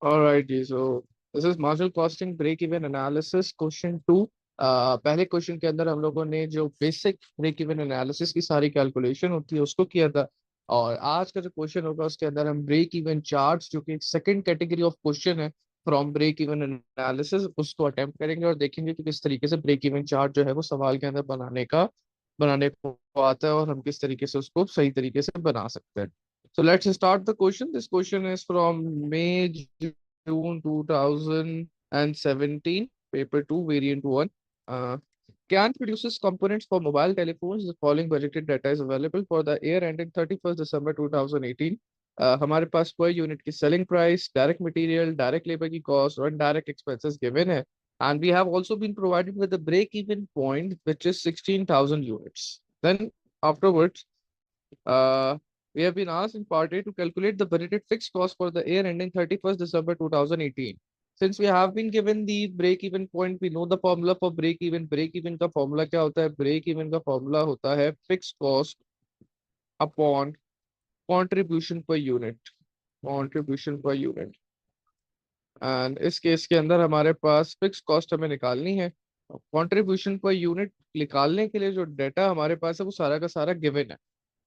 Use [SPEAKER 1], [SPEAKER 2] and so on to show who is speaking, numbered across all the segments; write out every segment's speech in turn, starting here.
[SPEAKER 1] Alright ji, so this is marginal costing break even analysis question two. पहले question के अंदर हम लोगों ने जो बेसिक ब्रेक इवन एनालिसिस की सारी कैलकुलेशन होती है उसको किया था। और आज का जो क्वेश्चन होगा उसके अंदर हम ब्रेक इवन चार्ट्स, जो कि एक सेकंड कैटेगरी ऑफ क्वेश्चन है फ्रॉम ब्रेक इवन एनालिसिस, उसको अटेम्प्ट करेंगे और देखेंगे कि किस तरीके से ब्रेक इवन चार्ट जो है वो सवाल के अंदर बनाने को आता है और हम किस तरीके से उसको सही तरीके से बना सकते हैं। So let's start the question. This question is from May, June 2017, paper 2, variant 1. Uh, CAN produces components for mobile telephones. The following budgeted data is available for the year ending 31st December 2018. हमारे पास per unit की selling price, direct material, direct labour की cost और direct expenses given है, and we have also been provided with the break even point which is 16,000 units. Then afterwards, uh, we have been asked in part A to calculate the budgeted fixed cost for the year ending 31st December 2018. Since we have been given the break-even point, we know the formula for break-even. Break-even का formula क्या होता है? Break-even का formula होता है fixed cost upon contribution per unit. Contribution per unit. And इस case के अंदर हमारे पास फिक्स कॉस्ट हमें निकालनी है। कंट्रीब्यूशन पर यूनिट निकालने के लिए जो डाटा हमारे पास है वो सारा का सारा गिवन है।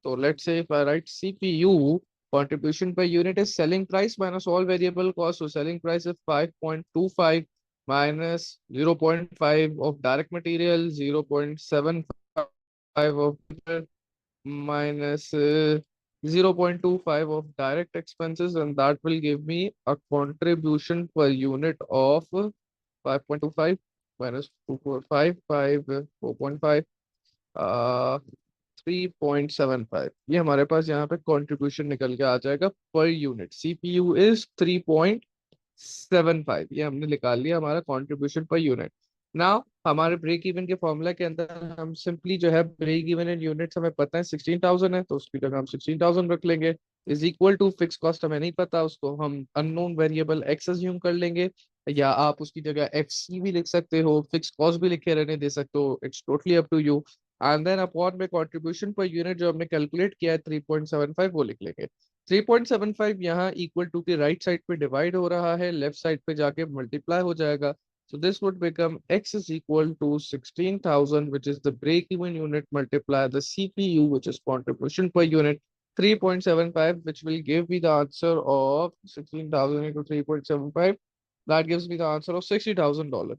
[SPEAKER 1] So let's say if I write CPU, contribution per unit is selling price minus all variable costs. So selling price is 5.25 minus 0.5 of direct material, 0.75 of minus 0.25 of direct expenses, and that will give me a contribution per unit of 5.25 minus 2.5, 4.5, 3.75। ये हमारे पास यहाँ पे contribution निकल के आ जाएगा per unit. CPU is 3.75, ये हमने निकाल लिया हमारा कंट्रीब्यूशन पर यूनिट। नाउ हमारे ब्रेक इवन के फॉर्मूला के अंदर हम सिंपली जो है ब्रेक इवन इन यूनिट्स हमें पता है 16,000 है, तो उसकी जगह हम 16,000 रख लेंगे। Is equal to fix cost हमें नहीं पता, उसको हम अननोन वेरिएबल एक्स अज्यूम कर लेंगे, या आप उसकी जगह एक्स सी भी लिख सकते हो, फिक्स कॉस्ट भी लिखे रहने दे सकते हो, it's totally up to you. And then upon में कंट्रीब्यूशन पर यूनिट जो हमने कैलकुलेट किया है 3.75 वो लिख लेंगे। 3.75 यहाँ इक्वल टू के राइट साइड पे डिवाइड हो रहा है, लेफ्ट साइड पे जाके मल्टीप्लाई हो जाएगा। So this would become x is equal to 16,000, which is the break-even unit, multiply the CPU, which is contribution per unit, 3.75, which will give me the answer of 16,000 into 3.75. That gives me the answer of $60,000.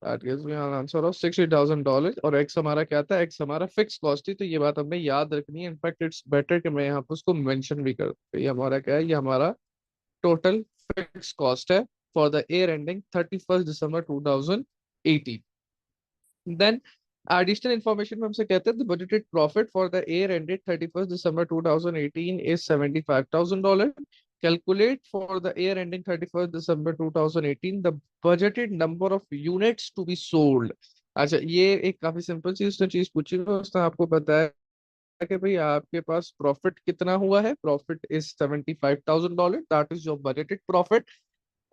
[SPEAKER 1] That gives me an answer of $60,000। और x हमारा क्या था? x हमारा fix cost थी, तो ये बात हमें याद रखनी है। इनफैक्ट इट्स बेटर कि मैं यहाँ पर उसको मेंशन भी कर दूं। तो ये हमारा क्या है? ये हमारा टोटल फिक्स कॉस्ट है for the year ending 31st December 2018। Then additional information में हमसे कहते हैं the budgeted profit for the year ended 31st December 2018 is $75,000। Calculate for the year ending 31st December 2018 the budgeted number of units to be sold। अच्छा, ये एक काफी simple चीज उसने चीज पूछी है, उसने आपको बताया कि भाई आपके पास प्रॉफिट कितना हुआ है। Profit is $75,000, that is your budgeted profit.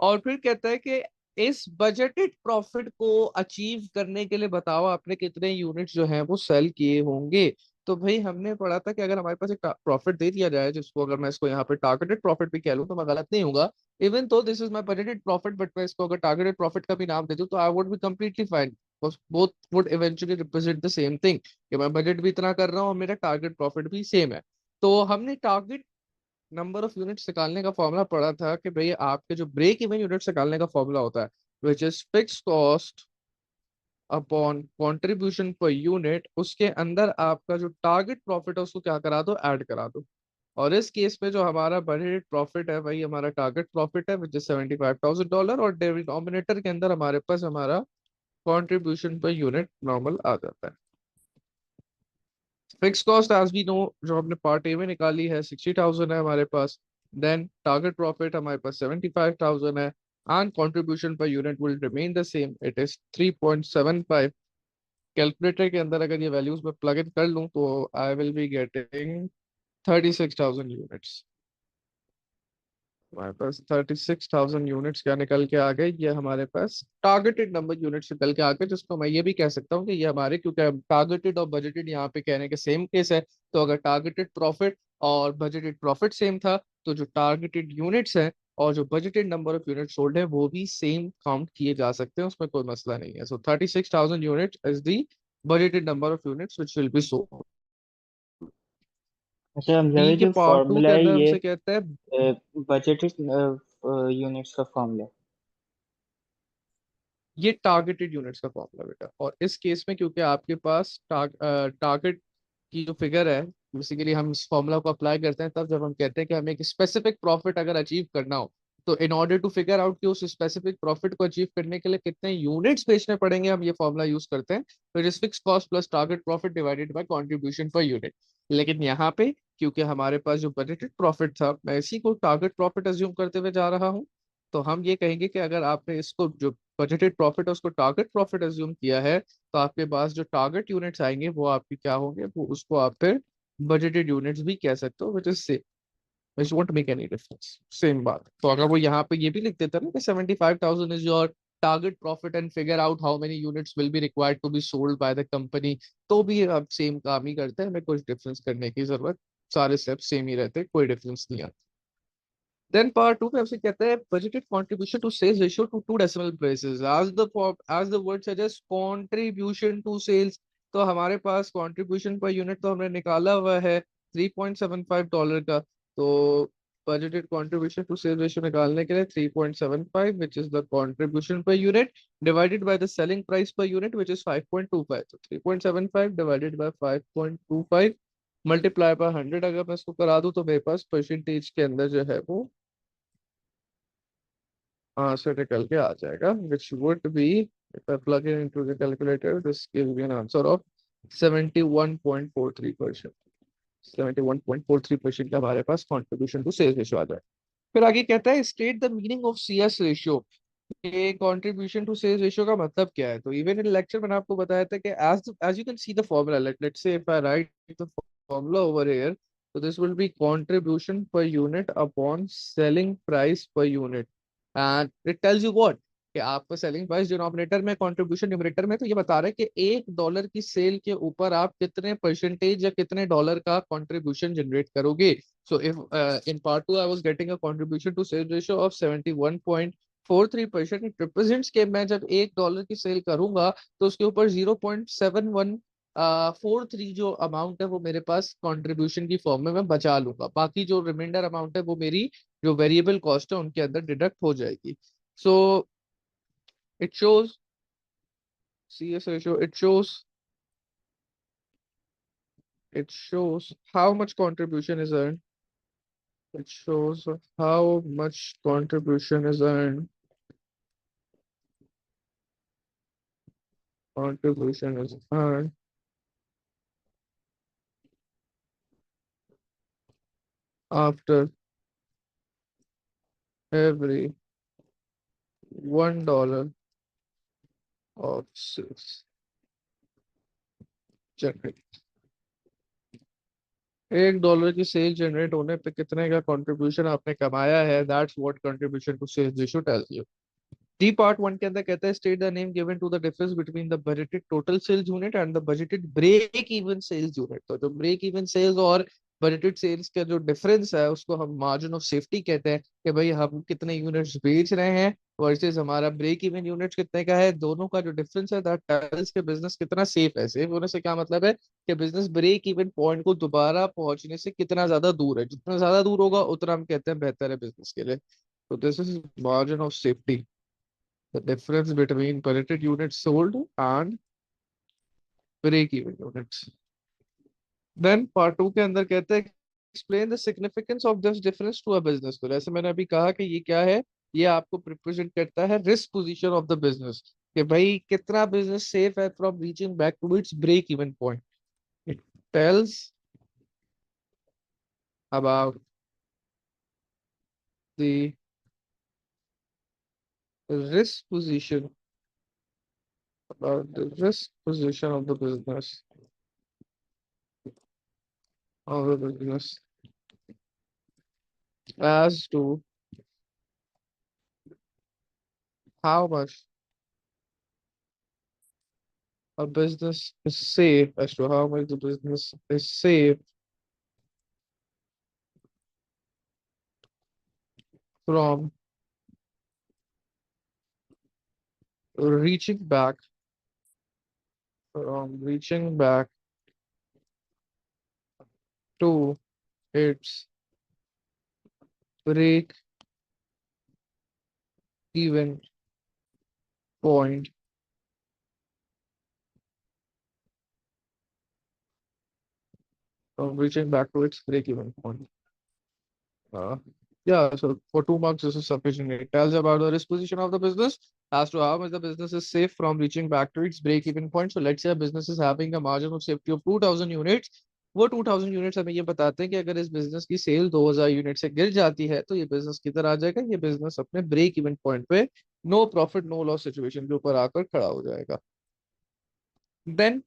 [SPEAKER 1] और फिर कहता है कि इस बजटेड प्रॉफिट को अचीव करने के लिए बताओ आपने कितने यूनिट्स जो हैं वो सेल किए होंगे। तो भाई हमने पढ़ा था कि अगर हमारे पास एक प्रॉफिट दे दिया जाए, जिसको अगर मैं इसको यहाँ पे टारगेटेड प्रॉफिट भी कह लूँ तो मैं गलत नहीं होगा। इवन तो this is my budgeted profit, but मैं इसको अगर टारगेटेड प्रॉफिट का भी नाम दे दूँ तो I would be completely fine. Both would eventually represent the same thing, कि मैं बजट भी इतना कर रहा हूँ और मेरा टारगेट प्रॉफिट भी सेम है। तो हमने टारगेट नंबर ऑफ यूनिट्स निकालने का फॉर्मूला पढ़ा था कि भाई आपके जो ब्रेक इवन यूनिट्स निकालने का फॉर्मूला होता है विच is fix cost upon contribution per unit, उसके अंदर आपका जो टारगेट प्रॉफिट है उसको क्या करा दो? ऐड करा दो। और इस केस में जो हमारा बजटेड प्रॉफिट है वही हमारा टारगेट प्रॉफिट है विच इज $75,000, और डिनोमिनेटर के अंदर हमारे पास हमारा कंट्रीब्यूशन पर यूनिट नॉर्मल आ जाता है। Fix cost as we know जो हमने पार्ट ए में निकाली है 60,000 है हमारे पास। देन टारगेट प्रॉफिट हमारे पास 75,000 है, and contribution per unit will remain the same, it is 3.75। Calculator के अंदर अगर ये वैल्यूज में प्लग इन कर लूँ तो I will be getting 36,000 units. हमारे पास 36,000 यूनिट्स क्या निकल के आ गए? ये हमारे पास टारगेटेड नंबर यूनिट्स निकल के आ गए, जिसको मैं ये भी कह सकता हूँ कि ये हमारे, क्योंकि टारगेटेड और बजटेड यहाँ पे कहने के सेम केस है, तो अगर टारगेटेड प्रॉफिट और बजटेड प्रॉफिट सेम था तो जो टारगेटेड यूनिट्स हैं और जो budgeted number of unit sold है वो भी सेम काउंट किए जा सकते हैं, उसमें कोई मसला नहीं है। सो 36,000 unit is the budgeted number of units which will be sold.
[SPEAKER 2] अच्छा हम
[SPEAKER 1] बी
[SPEAKER 2] ये
[SPEAKER 1] के
[SPEAKER 2] जो
[SPEAKER 1] पार्ट टू
[SPEAKER 2] फॉर्मूला
[SPEAKER 1] के
[SPEAKER 2] है
[SPEAKER 1] अंदर
[SPEAKER 2] ये
[SPEAKER 1] हमसे कहता है,
[SPEAKER 2] बजटेड यूनिट्स का फॉर्मूला।
[SPEAKER 1] ये टारगेटेड यूनिट्स का फॉर्मूला बेटा। और इस केस में क्योंकि आपके पास टारगेट की जो फिगर है, बेसिकली हम इस फॉर्मूला को अप्लाई करते हैं तब जब हम कहते हैं कि हमें एक स्पेसिफिक प्रॉफिट अगर अचीव करना हो, तो in order to figure out कि उस स्पेसिफिक प्रॉफिट को अचीव करने के लिए कितने यूनिट्स बेचने पड़ेंगे, हम ये फॉर्मूला यूज करते हैं। तो it is fix cost plus target profit divided by contribution per unit. लेकिन यहाँ पे क्योंकि हमारे पास जो बजटेड प्रॉफिट था, मैं इसी को टारगेट प्रॉफिट अज्यूम करते हुए जा रहा हूँ। तो हम ये कहेंगे कि अगर आपने इसको जो बजटेड प्रॉफिट है उसको टारगेट प्रॉफिट अज्यूम किया है, तो आपके पास जो टारगेट यूनिट्स आएंगे वो आपकी क्या होंगे, वो उसको आप फिर बजटेड यूनिट्स भी कह सकते हो, which is same, which won't make any difference, same बात। तो अगर वो यहाँ पे ये भी लिख देता ना कि 75,000 is your target profit and figure out how many units will be required to be sold by the company, तो भी आप सेम काम ही करते हैं, हमें कुछ डिफरेंस करने की जरूरत, सारे स्टेप सेम ही रहते हैं, कोई डिफरेंस नहीं आता। देन पार्ट टू पे हमसे कहते हैं budgeted contribution to sales ratio to two decimal places, as the word suggest contribution to sales. तो हमारे पास कंट्रीब्यूशन पर यूनिट तो हमने निकाला हुआ है $3.75 का। तो budgeted contribution to sales ratio निकालने के लिए 3.75 विच इज द कंट्रीब्यूशन पर unit divided by the selling price पर यूनिट विच इज 5.25। तो 3.75 डिवाइडेड बाय 5.25 मल्टीप्लाई बाय 100 अगर मैं इसको करा दूं तो मेरे पास परसेंटेज के अंदर जो है वो आंसर निकल के आ जाएगा, which would be if I plug it into the calculator, this gives me an answer of 71.43%। 71.43% का हमारे पास कंट्रीब्यूशन टू सेल्स रेशियो आ जाए। फिर आगे कहता है state the meaning of CS ratio. ये कंट्रीब्यूशन टू सेल्स रेशियो का मतलब क्या है? तो इवन इन लेक्चर मैंने आपको बताया था कि as you can see the formula, let's say if I write the formula over here, so this will be contribution per unit upon selling price per unit, and it tells you what, कि आपका selling price denominator में contribution numerator में, तो ये बता रहा है कि $1 की सेल के ऊपर आप कितने परसेंटेज या कितने डॉलर का कंट्रीब्यूशन जनरेट करोगे। So if in part two I was getting a contribution to sale ratio of 71.43%, it represents कि मैं जब $1 की सेल करूंगा तो उसके ऊपर 0.7143 जो अमाउंट है वो मेरे पास कंट्रीब्यूशन की फॉर्म में मैं बचा लूंगा, बाकी जो रिमाइंडर अमाउंट है वो मेरी जो वेरिएबल कॉस्ट है उनके अंदर डिडक्ट हो जाएगी। So it shows CS ratio, it shows how much contribution is earned, it shows how much contribution is earned, contribution is earned after every $1 of sales generate। $1 की सेल जनरेट होने पे कितने का कंट्रीब्यूशन आपने कमाया है, that's what contribution to sales ratio tells you. D part one के अंदर कहता है state the name given to the difference between the budgeted total sales unit and the budgeted break even sales unit. तो जो break even sales और budgeted sales का जो difference है उसको हम मार्जिन ऑफ सेफ्टी कहते हैं, कि भाई हम कितने यूनिट्स बेच रहे हैं वर्सेस हमारा ब्रेक इवन यूनिट्स कितने का है, दोनों का जो डिफरेंस है दैट टेल्स के बिजनेस कितना सेफ है। सेफ होने से क्या मतलब है कि बिजनेस ब्रेक इवन पॉइंट को दोबारा पहुंचने से कितना ज्यादा दूर है, जितना ज्यादा दूर होगा उतना हम कहते हैं बेहतर है बिजनेस के लिए। तो this is margin of safety, the difference between pelleted units sold and break even units। Then part two के अंदर कहते हैं explain the significance of this difference to a business. तो जैसे मैंने अभी कहा कि ये क्या है, ये आपको रिप्रेजेंट करता है risk position of the business, कि भाई कितना बिजनेस सेफ है from reaching back to its break even point. It tells about the risk position, about the risk position of the business as to how much a business is safe, as to how much the business is safe from reaching back reaching back to its break even point from reaching back to its break even point. Uh, yeah, so for 2 marks, this is sufficient. It tells about the risk position of the business as to how much the business is safe from reaching back to its break-even point. So let's say a business is having a margin of safety of 2000 units. वो 2000 units हमें ये बताते हैं कि अगर इस business की cell 2000 unit से गिर जाती है तो ये बिजनेस किधर आ जाएगा, ये बिजनेस अपने ब्रेक इवन पॉइंट पे no profit no loss situation के ऊपर आकर खड़ा हो जाएगा. देन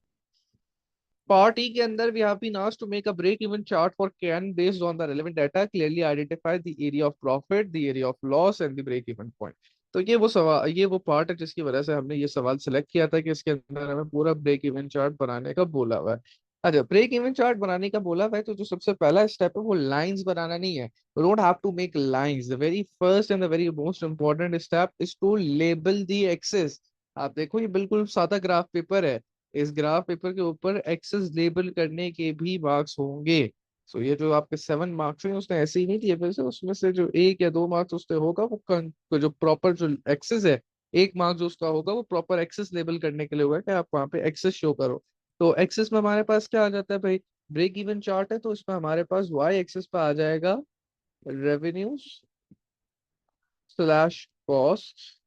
[SPEAKER 1] Part E के अंदर we have been asked to make a break-even chart for CAN based on the relevant data, clearly identify the area of profit, the area of loss and the break-even point. तो ये वो part है जिसकी वजह से हमने ये सवाल सिलेक्ट किया था कि इसके अंदर हमें पूरा ब्रेक इवन चार्ट बनाने का बोला हुआ है. अच्छा, ब्रेक इवन चार्ट बनाने का बोला हुआ है तो जो सबसे पहला स्टेप है वो लाइंस बनाना नहीं है. You don't have to make lines. The very first and the very most important step is to label the axis. आप देखो ये बिल्कुल सादा ग्राफ पेपर है. इस ग्राफ पेपर के ऊपर एक्सेस लेबल करने के भी मार्क्स होंगे. सो ये जो आपके 7 मार्क्स हैं उसने ऐसे ही नहीं दिए, फिर से उसमें से जो 1 या 2 मार्क्स उससे होगा वो जो प्रॉपर जो एक्सेस है, 1 मार्क जो उसका होगा वो प्रॉपर एक्सेस लेबल करने के लिए होगा कि आप वहाँ पे एक्सेस शो करो. तो एक्सेस में हमारे पास क्या आ जाता है भाई, ब्रेक इवन चार्ट है तो इसमें हमारे पास वाई एक्सेस पे आ जाएगा रेवेन्यूज स्लैश कॉस्ट.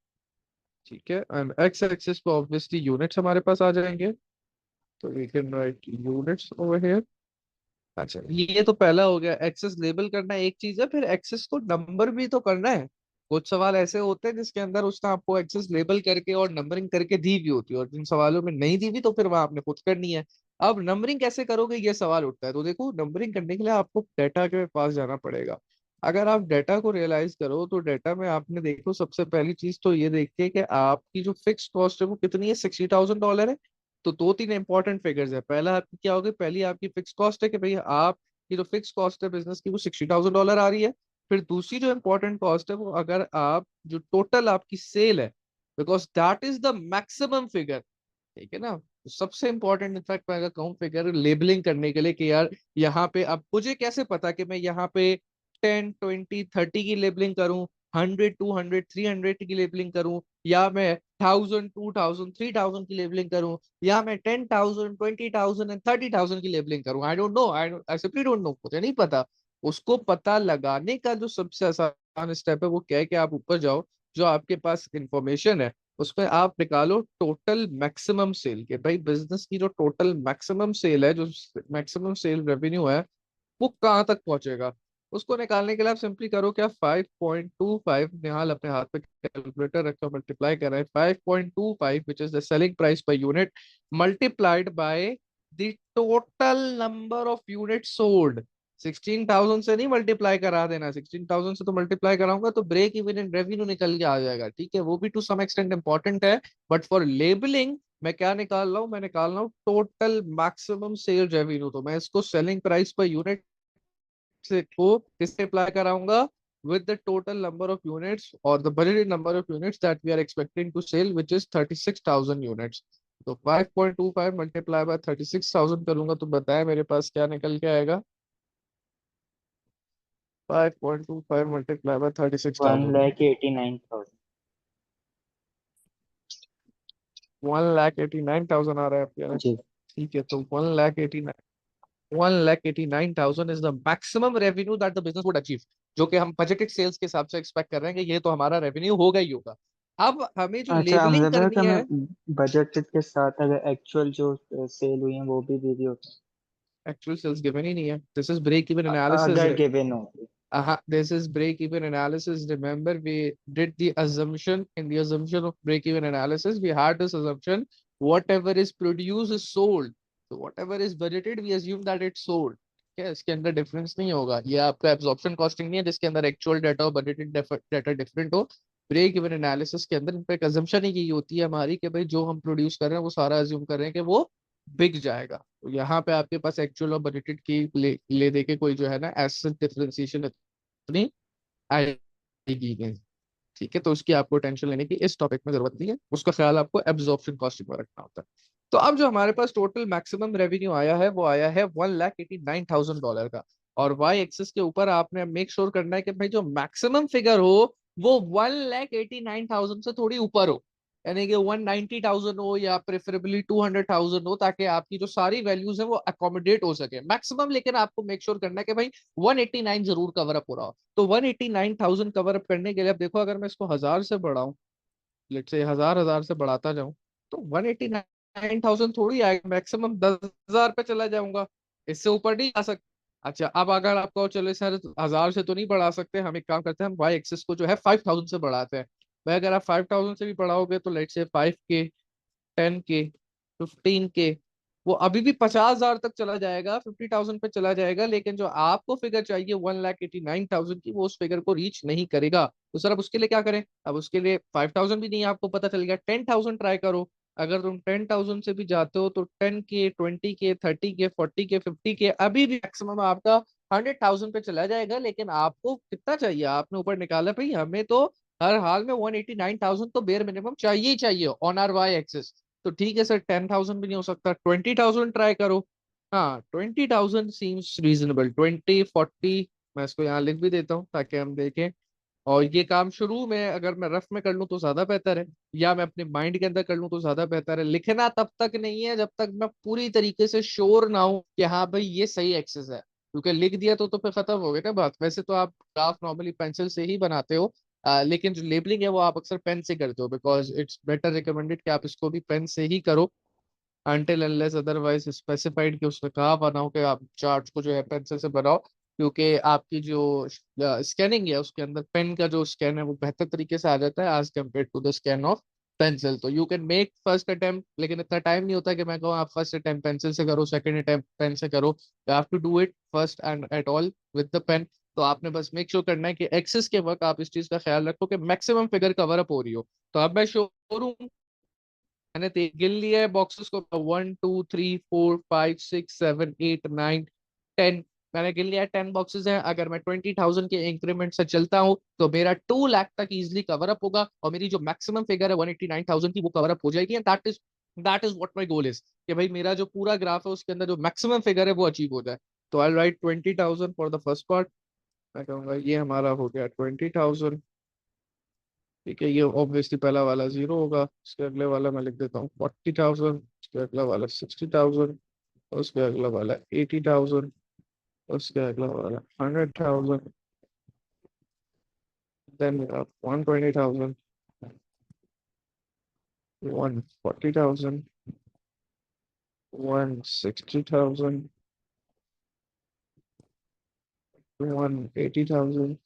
[SPEAKER 1] ठीक है, एंड एक्स एक्सेस पे ऑब्वियसली यूनिट्स हमारे पास आ जाएंगे. तो we can write units over here. अच्छा, ये तो पहला हो गया. एक्सेस लेबल करना एक चीज है, फिर एक्सेस को नंबर भी तो करना है. कुछ सवाल ऐसे होते हैं जिसके अंदर उसने आपको एक्सेस लेबल करके और नंबरिंग करके दी भी होती है, और जिन सवालों में नहीं दी हुई तो फिर वहां आपने खुद करनी है. अब नंबरिंग कैसे करोगे ये सवाल उठता है. तो देखो, नंबरिंग करने के लिए आपको डेटा के पास जाना पड़ेगा. अगर आप डेटा को रियलाइज करो तो डेटा में आपने देखो सबसे पहली चीज तो ये देखिए कि आपकी जो फिक्स कॉस्ट है वो कितनी है, $60,000 है. तो 2-3 इंपॉर्टेंट फिगर्स है. पहला आपकी क्या होगी, पहली आपकी फिक्स कॉस्ट है कि भाई आपकी जो फिक्स कॉस्ट है बिजनेस की वो $60,000 आ रही है. फिर दूसरी जो इंपॉर्टेंट कॉस्ट है वो, अगर आप जो टोटल आपकी सेल है, because that is the maximum figure. ठीक है ना. तो सबसे इंपॉर्टेंट इनफैक्ट मैं अगर कहूँ फिगर लेबलिंग करने के लिए कि यार यहाँ पे अब मुझे कैसे पता कि मैं यहाँ पे 10, 20, 30 की लेबलिंग करूं, 100, 200, 300 की लेबलिंग करूं, या मैं 1000, 2000, 3000 की लेबलिंग करूं, या मैं 10,000, 20,000 एंड 30,000 की लेबलिंग करूं. I don't know, I simply don't know, मुझे नहीं पता. उसको पता लगाने का जो सबसे आसान स्टेप है वो क्या है कि आप ऊपर जाओ, जो आपके पास इंफॉर्मेशन है उसमें आप निकालो टोटल मैक्सिमम सेल के. भाई बिजनेस की जो टोटल मैक्सिमम सेल है, जो मैक्सिमम सेल रेवेन्यू है, वो कहाँ तक पहुंचेगा. उसको निकालने के लिए आप सिंपली करो क्या, 5.25. निहाल अपने हाथ पे कैलकुलेटर रखो, मल्टीप्लाई कर रहे हैं 5.25 विच इज द सेलिंग प्राइस पर unit multiplied by the total number of unit sold. 16,000 से नहीं मल्टीप्लाई करा देना. 16,000 से तो मल्टीप्लाई कराऊंगा तो ब्रेक इवन इन रेवेन्यू निकल के आ जाएगा. ठीक है, वो भी टू सम एक्सटेंट इंपॉर्टेंट है, बट फॉर लेबलिंग मैं क्या निकाल रहा हूँ, मैं निकाल रहा हूँ टोटल मैक्सिमम सेल रेवेन्यू. तो मैं इसको सेलिंग प्राइस पर यूनिट से को किससे अप्लाई कराऊंगा, with the total number of units or the budgeted number of units that we are expecting to sell, which is 36,000 units. तो 5.25 मल्टीप्लाई बाय 36,000 करूंगा तो बताया मेरे पास क्या निकल के आएगा. 5.25 multiply by
[SPEAKER 2] one
[SPEAKER 1] 36,000,
[SPEAKER 2] lakh eighty nine thousand
[SPEAKER 1] 1,89,000 आ रहा है आपके यहाँ.
[SPEAKER 2] जी.
[SPEAKER 1] ठीक है, तो 1,89,000 is the maximum revenue that the business would achieve, जो कि हम बजटेड सेल्स के हिसाब से एक्सपेक्ट कर रहे हैं कि ये तो हमारा रेवेन्यू होगा ही होगा. अब हमें जो
[SPEAKER 2] अच्छा,
[SPEAKER 1] लेबलिंग
[SPEAKER 2] मतलब है कि
[SPEAKER 1] करनी है,
[SPEAKER 2] हमें बजट के साथ अगर एक्चुअल जो सेल हुई है वो भी दे दी होती
[SPEAKER 1] एक्चुअल सेल्स गिवन ही नहीं है. दिस इज ब्रेक इवन
[SPEAKER 2] है,
[SPEAKER 1] एनालिसिस.
[SPEAKER 2] अगर गिवन हो.
[SPEAKER 1] This is break-even analysis. Remember, we did the assumption. In the assumption of break-even analysis, we had this assumption: whatever is produced is sold. So whatever is budgeted, we assume that it's sold. क्या इसके अंदर difference नहीं होगा. ये आपका absorption costing नहीं है जिसके अंदर एक्चुअल डाटा और बजटेड डाटा डिफरेंट हो. ब्रेक इवन एनालिसिस के अंदर इनफैक्ट assumption ही यही होती है हमारी कि भाई जो हम प्रोड्यूस कर रहे हैं वो सारा अज्यूम कर रहे हैं कि वो बिक जाएगा. तो यहाँ पे आपके पास एक्चुअल और बजटेड की ले दे के कोई जो है ना एसेट डिफरेंशिएशन नहीं आएगा. नहीं। ठीक है, तो उसकी आपको टेंशन लेने की इस टॉपिक में जरूरत नहीं है, उसका ख्याल आपको एब्जॉर्प्शन कॉस्टिंग में रखना होता है। तो अब जो हमारे पास टोटल मैक्सिमम रेवेन्यू आया है वो आया है $1,89,000 का। और वाई एक्सिस के ऊपर आपने मेक श्योर करना है कि भाई जो मैक्सिमम फिगर हो वो 1,89,000 से थोड़ी ऊपर हो, यानी कि 190,000 हो या प्रेफरेबली 200,000 हो, ताकि आपकी जो सारी वैल्यूज है वो अकोमोडेट हो सके मैक्सिमम। लेकिन आपको मेक श्योर करना है कि भाई 189 जरूर कवर अप हो रहा हो। तो 189,000 कवर अप करने के लिए अब देखो, अगर मैं इसको 1000 से बढ़ाऊं, लेट से हजार हजार से बढ़ाता जाऊं, तो 189,000 थोड़ी आएगा, मैक्सिमम 10,000 पे चला जाऊंगा, इससे ऊपर नहीं आ सकता। अच्छा, अब अगर आपको चलो सर 1000 से तो नहीं बढ़ा सकते, हम एक काम करते हैं, हम वाई एक्सिस को जो है 5,000 से बढ़ाते हैं। भाई अगर आप 5,000 से भी बढ़ाओगे तो लेट से 5K, 10K, 15K, वो अभी भी 50,000 तक चला जाएगा, 50,000 पे चला जाएगा, लेकिन जो आपको फिगर चाहिए 1,89,000 की, वो उस फिगर को रीच नहीं करेगा। तो सर अब उसके लिए क्या करें? अब उसके लिए 5,000 भी नहीं, आपको पता चल गया, 10,000 ट्राई करो। अगर तुम 10,000 से भी जाते हो तो 10K, 20K, 30K, 40K, 50K, अभी भी मैक्सिमम आपका 100,000 पे चला जाएगा। लेकिन आपको कितना चाहिए, आपने ऊपर निकाला भाई, हमें तो हर हाल में 189,000 तो बेर मिनिमम चाहिए ही चाहिए ऑन आर वाई एक्सिस। तो ठीक है सर, 10,000 भी नहीं हो सकता, 20,000 ट्राई करो। हाँ, 20,000 सीम्स रीजनेबल, 20, 40, मैं इसको यहाँ लिख भी देता हूँ ताकि हम देखें। और ये काम शुरू में अगर मैं रफ में कर लूँ तो ज्यादा बेहतर है, या मैं अपने माइंड के अंदर कर लूँ तो ज्यादा बेहतर है। लिखना तब तक नहीं है जब तक मैं पूरी तरीके से श्योर ना हूं कि हाँ भाई ये सही एक्सेस है, क्योंकि लिख दिया तो फिर खत्म हो गई ना बात। वैसे तो आप ग्राफ नॉर्मली पेंसिल से ही बनाते हो, लेकिन जो लेबलिंग है वो आप अक्सर पेन से करते हो, बिकॉज इट्स बेटर रिकमेंडेड कि आप इसको भी पेन से ही करो, अनटिल अनलेस अदरवाइज स्पेसिफाइड कि उसने कहा बनाओ कि आप चार्ट को जो है पेंसिल से बनाओ। क्योंकि आपकी जो स्कैनिंग है उसके अंदर पेन का जो स्कैन है वो बेहतर तरीके से आ जाता है as compare to the scan of pencil. तो you can make first attempt, लेकिन इतना टाइम नहीं होता कि मैं कहूँ आप फर्स्ट अटेम्प्ट पेंसिल से करो, सेकंड अटेम्प्ट पेन से करो। You have to do it first and at all with the pen. तो आपने बस मेक श्योर करना है कि एक्सेस के वक्त आप इस चीज का ख्याल रखो कि मैक्सिमम फिगर कवर अप हो रही हो। तो अब मैं श्योर हूँ, मैंने गिन लिया है बॉक्सेस को, 1, 2, 3, 4, 5, 6, 7, 8, 9, 10। मैंने गिन लिया है, 10 बॉक्सेस हैं। अगर मैं 20,000 के इंक्रीमेंट से चलता हूँ तो मेरा 2 लाख तक इजिली कवर अप होगा, और मेरी जो मैक्सिमम फिगर है 189,000 की वो कवर अप हो जाएगी। And that is what my goal is, कि भाई मेरा जो पूरा ग्राफ है उसके अंदर जो मैक्सिमम फिगर है वो अचीव हो जाए। तो I write 20,000 for the first part. मैं कहूंगा ये हमारा हो गया 20,000। ठीक है, ये ऑब्वियसली पहला वाला जीरो होगा, उसके अगले वाला मैं लिख देता हूँ 40,000, उसके अगला वाला 60,000, उसके अगला वाला 80,000, उसके अगला वाला 100,000, देन 120,000, 140,000, 160,000, 180,000।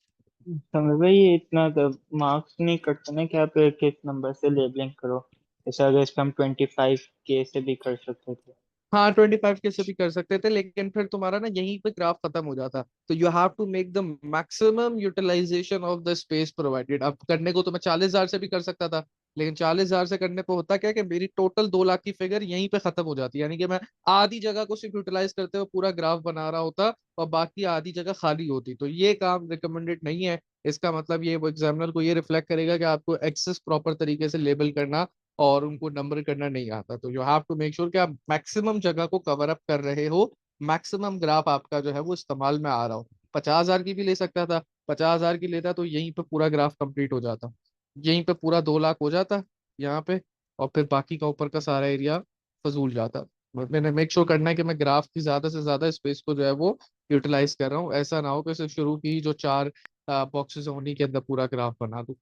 [SPEAKER 2] समझ भाई, ये इतना मार्क्स नहीं कटते ना कि आप एक एक नंबर से लेबलिंग करो। जैसे अगर इसका हम 25K से भी कर सकते थे।
[SPEAKER 1] हाँ, 25 के से भी कर सकते थे, लेकिन फिर तुम्हारा ना यहीं पे ग्राफ खत्म हो जाता। तो you have to make the maximum utilization of the space provided. अब करने को तो मैं 40,000 से भी कर सकता था, लेकिन 40,000 से करने पे होता क्या कि मेरी टोटल 2 लाख की फिगर यहीं पे खत्म हो जाती है, यानी कि मैं आधी जगह को सिर्फ यूटिलाइज करते हुए पूरा ग्राफ बना रहा होता और बाकी आधी जगह खाली होती। तो ये काम रिकमेंडेड नहीं है। इसका मतलब ये वो एग्जामिनर को ये रिफ्लेक्ट करेगा कि आपको एक्सेस प्रॉपर तरीके से लेबल करना और उनको नंबर करना नहीं आता। तो you have to make sure कि आप मैक्सिमम जगह को कवर अप कर रहे हो, मैक्सिमम ग्राफ आपका जो है वो इस्तेमाल में आ रहा हो। 50,000 की भी ले सकता था, 50,000 की लेता तो यहीं पे पूरा ग्राफ कंप्लीट हो जाता, यहीं पे पूरा 2 लाख हो जाता यहाँ पे, और फिर बाकी का ऊपर का सारा एरिया फजूल जाता। मैंने मेक श्योर करना है कि मैं ग्राफ की ज्यादा से ज्यादा स्पेस को जो है वो यूटिलाइज कर रहा हूँ, ऐसा ना हो कि सिर्फ शुरू की जो 4 बॉक्सेस है उन्हीं के अंदर पूरा ग्राफ बना दूं।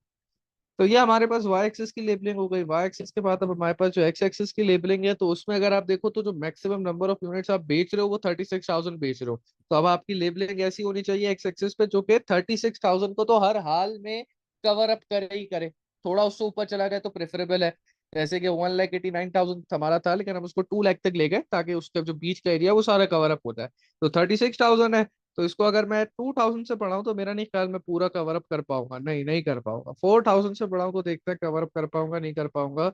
[SPEAKER 1] तो ये हमारे पास वाई एक्सिस की लेबलिंग हो गई। वाई एक्सिस के बाद अब हमारे पास जो एक्स एक्सिस की लेबलिंग है, तो उसमें अगर आप देखो तो जो मैक्सिमम नंबर ऑफ यूनिट्स आप बेच रहे हो वो 36,000 बेच रहे हो। तो अब आपकी लेबलिंग ऐसी होनी चाहिए एक्स एक्सिस पे जो कि 36,000 को तो हर हाल में कवर अप करे ही करे, थोड़ा उससे ऊपर चला जाए तो प्रेफरेबल है। जैसे कि 1,89,000 हमारा था, लेकिन हम उसको 2 लाख तक ले गए ताकि उसका जो बीच का एरिया वो सारा कवर अप हो जाए। तो 36,000 है, तो इसको अगर मैं 2,000 से बढ़ाऊं तो मेरा नहीं ख्याल मैं पूरा कवर अप कर पाऊंगा, नहीं कर पाऊंगा। 4,000 से बढ़ाऊं तो देखते हैं कवर अप कर पाऊंगा नहीं कर पाऊंगा।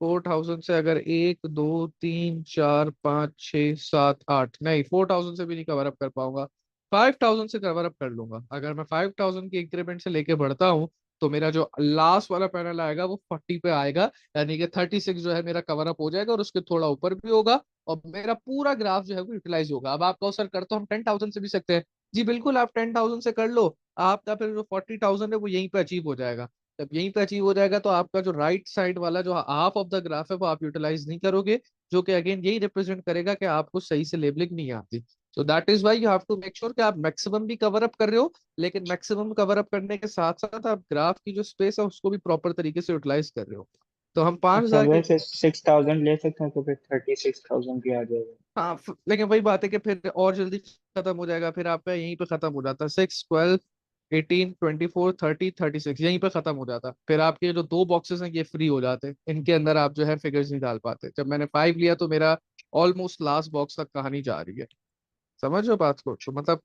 [SPEAKER 1] 4,000 से अगर 1, 2, 3, 4, 5, 6, 7, 8, नहीं 4,000 से भी नहीं कवर अप कर पाऊंगा। 5000 से कवर अप कर लूंगा। अगर मैं 5000 की इंक्रीमेंट से लेके बढ़ता हूँ तो मेरा जो लास्ट वाला पैनल आएगा वो 40 पे आएगा, यानी कि 36 जो है मेरा कवर अप हो जाएगा और उसके थोड़ा ऊपर भी होगा, और मेरा पूरा ग्राफ जो है वो यूटिलाइज होगा। अब आप कहो सर कर तो हम 10,000 से भी सकते हैं। जी बिल्कुल, आप 10,000 से कर लो, आपका फिर जो 40,000 है वो यहीं पे अचीव हो जाएगा। जब यहीं पे अचीव हो जाएगा तो आपका जो राइट साइड वाला जो हाफ ऑफ द ग्राफ है वो आप यूटिलाइज नहीं करोगे, जो कि अगेन यही रिप्रेजेंट करेगा कि आपको सही से लेबलिंग नहीं आती। So that is why you have to make sure कि आप मैक्सिमम भी कवर अप कर रहे हो, लेकिन मैक्सिमम कवर अप करने के साथ साथ आप ग्राफ की जो स्पेस है उसको भी प्रॉपर तरीके से यूटिलाइज कर रहे हो। तो हम पांच
[SPEAKER 2] अच्छा,
[SPEAKER 1] हजार के
[SPEAKER 2] वैसे 6,000 ले सकते हैं तो फिर 36,000 भी आ जाएगा।
[SPEAKER 1] हाँ लेकिन वही बात है कि फिर और जल्दी खत्म हो जाएगा, फिर आपका यहीं पे खत्म हो जाता है। 6, 12, 18, 24, 30, 36 यहीं पे खत्म हो जाता। फिर आपके जो दो बॉक्सेस हैं ये फ्री हो जाते, इनके अंदर आप जो है फिगर्स नहीं डाल पाते। जब मैंने 5 लिया तो मेरा ऑलमोस्ट लास्ट बॉक्स तक कहानी जा रही है। समझ रहे हो बात को? तो मतलब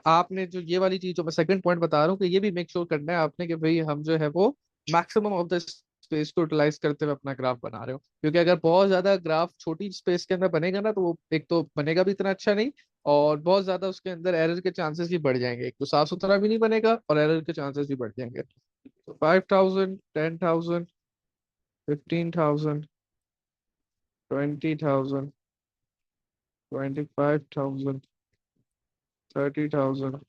[SPEAKER 1] आपने जो ये वाली चीज जो मैं सेकंड पॉइंट बता रहा हूँ कि ये भी मेक श्योर करना है आपने कि भाई हम जो है वो मैक्सिमम ऑफ द स्पेस को यूटिलाइज करते हुए अपना ग्राफ बना रहे हो। क्योंकि अगर बहुत ज्यादा ग्राफ छोटी स्पेस के अंदर बनेगा ना तो वो एक तो बनेगा भी इतना अच्छा नहीं, और बहुत ज्यादा उसके अंदर एरर के चांसेस भी बढ़ जाएंगे। एक तो साफ सुथरा भी नहीं बनेगा और एरर के चांसेस भी बढ़ जाएंगे। तो 5,000, 10,000, 15,000, 20,000, 25,000, 30,000,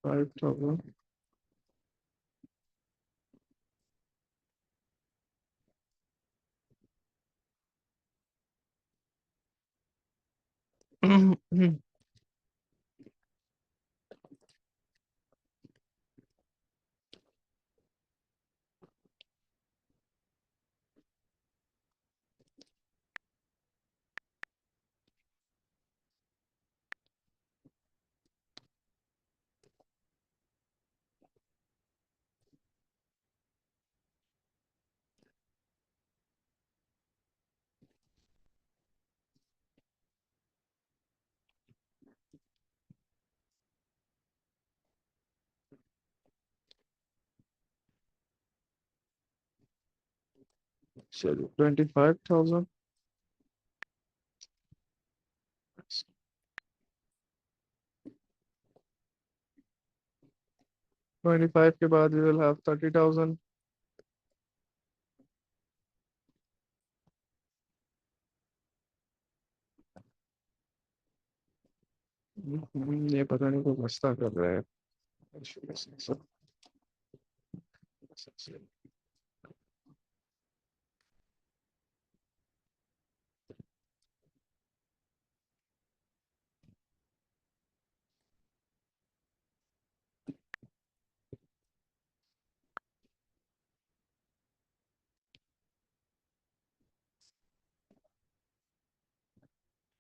[SPEAKER 1] 5,000, चलिए 25,000। 25 के बाद we will have 30,000। ये पता नहीं कोई मस्ता कर रहा है।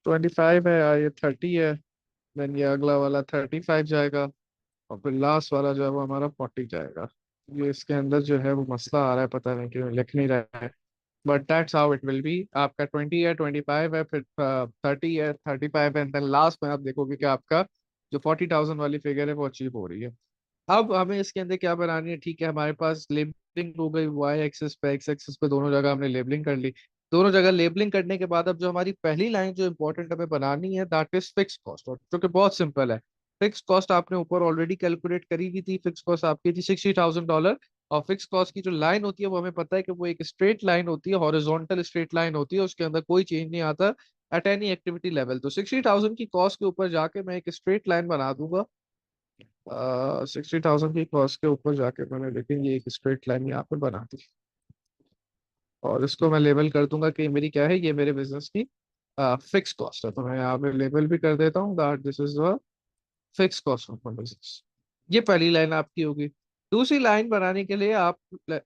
[SPEAKER 1] 25 है यार, ये 30 है। देन ये अगला वाला 35 जाएगा, और फिर लास्ट वाला जो है वो हमारा 40 जाएगा। ये इसके अंदर जो है वो मसला आ रहा है, पता नहीं क्यों लिख नहीं रहा है। But that's how it will be. आपका 20 है, 25 है, फिर 30 है, 35 है, देन लास्ट में आप देखोगे कि आपका जो 40,000 वाली फिगर है वो अचीव हो रही है। अब हमें इसके अंदर क्या बनानी है? ठीक है, हमारे पास लेबलिंग हो गई, वाई एक्सिस पे एक्स एक्सिस पे दोनों जगह हमने लेबलिंग कर ली। दोनों जगह लेबलिंग करने के बाद अब जो हमारी पहली लाइन जो इंपॉर्टेंट हमें बनानी है दैट इज फिक्स कॉस्ट, और जो कि बहुत सिंपल है। फिक्स कॉस्ट आपने ऊपर ऑलरेडी कैलकुलेट करी हुई थी। फिक्स कॉस्ट आपकी थी $60,000, और फिक्स कॉस्ट की जो लाइन होती है वो हमें पता है कि वो एक स्ट्रेट लाइन होती है, हॉरिजॉन्टल स्ट्रेट लाइन होती है, उसके अंदर कोई चेंज नहीं आता एट एनी एक्टिविटी लेवल। तो 60,000 की कॉस्ट के ऊपर जाके मैं एक स्ट्रेट लाइन बना दूंगा। 60,000 की कॉस्ट के ऊपर जाके मैंने देखेंगे एक स्ट्रेट लाइन यहाँ पे बना दी, और इसको मैं लेबल कर दूंगा कि मेरी क्या है, ये मेरे बिजनेस की फिक्स कॉस्ट है। तो मैं यहाँ पे लेबल भी कर देता हूँ that this is the fix cost of my business. ये पहली लाइन आपकी होगी। दूसरी लाइन बनाने के लिए आप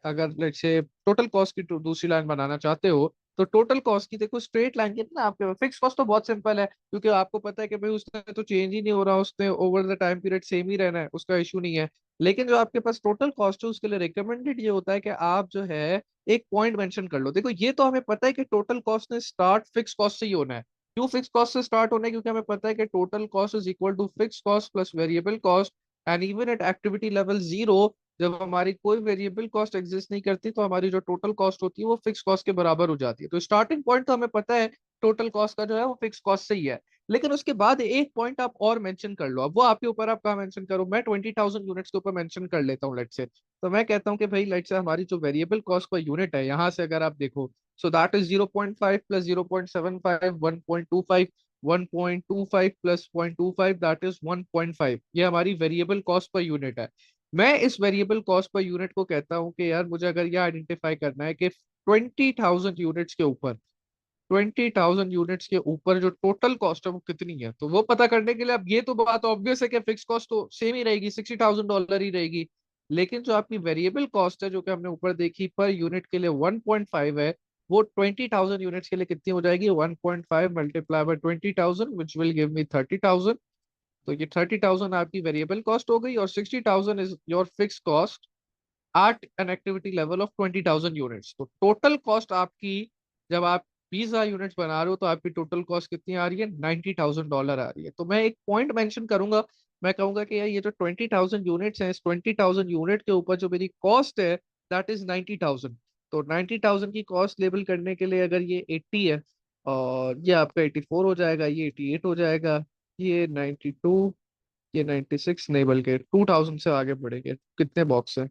[SPEAKER 1] अगर लेट्स से टोटल कॉस्ट की दूसरी लाइन बनाना चाहते हो तो टोटल कॉस्ट की देखो स्ट्रेट लाइन कितना आपके फिक्स कॉस्ट तो बहुत सिंपल है, क्योंकि आपको पता है कि भाई उसने तो चेंज ही नहीं हो रहा, उसने over the time period same ही रहना है, उसका इशू नहीं है। लेकिन जो आपके पास टोटल कॉस्ट है उसके लिए रिकमेंडेड ये होता है कि आप जो है एक पॉइंट मेंशन कर लो। देखो ये तो हमें पता है कि टोटल कॉस्ट ने स्टार्ट फिक्स कॉस्ट से ही होना है। क्यों फिक्स कॉस्ट से स्टार्ट होना है? क्योंकि हमें पता है कि total cost is equal to fix cost plus variable cost, and even at activity level 0 जब हमारी कोई वेरिएबल कॉस्ट एग्जिस्ट नहीं करती तो हमारी जो टोटल कॉस्ट होती है वो फिक्स कॉस्ट के बराबर हो जाती है। तो स्टार्टिंग पॉइंट तो हमें पता है टोटल कॉस्ट का जो है वो फिक्स कॉस्ट से ही है। लेकिन उसके बाद एक पॉइंट आप और मेंशन कर लो, अब वो आपके ऊपर, आप कहाँ मेंशन करो। मैं 20,000 यूनिट्स के ऊपर मेंशन कर लेता हूँ लेट से। तो मैं कहता हूँ कि भाई लेट से हमारी जो वेरिएबल कॉस्ट पर यूनिट है, यहाँ से अगर आप देखो, सो that is 0.5 plus 0.75, 1.25, 1.25 plus 0.25, that is 1.5। ये हमारी वेरिएबल कॉस्ट पर यूनिट है। मैं इस वेरिएबल कॉस्ट पर यूनिट को कहता हूँ कि यार मुझे अगर ये आइडेंटिफाई करना है कि 20,000 यूनिट्स के ऊपर, 20,000 यूनिट्स के ऊपर जो टोटल कॉस्ट है वो कितनी है, तो वो पता करने के लिए अब ये तो बात ऑब्वियस है कि फिक्स कॉस्ट तो सेम ही रहेगी, $60,000 ही रहेगी। लेकिन जो आपकी वेरिएबल कॉस्ट है जो कि हमने ऊपर देखी पर यूनिट के लिए 1.5 है, वो 20,000 यूनिट्स के लिए कितनी हो जाएगी, 1.5 multiply by 20,000 which will give me 30,000। तो ये 30,000 आपकी वेरिएबल कॉस्ट हो गई और 60,000 is your fix cost at an activity level of 20,000 units. तो टोटल कॉस्ट आपकी, जब आप 20,000 यूनिट्स बना रहे हो तो आपकी टोटल कॉस्ट कितनी आ रही है, $90,000 आ रही है। तो मैं एक पॉइंट मेंशन करूंगा, मैं कहूंगा कि यार ये जो 20,000 यूनिट्स हैं, इस 20,000 यूनिट के ऊपर जो मेरी कॉस्ट है दैट इज 90,000। तो 90,000 की कॉस्ट लेबल करने के लिए अगर ये 80 है और ये आपका 84 हो जाएगा, ये 88 हो जाएगा, ये 92, ये 96 नहीं बल्कि 2,000 से आगे बढ़ेंगे। कितने बॉक्स है,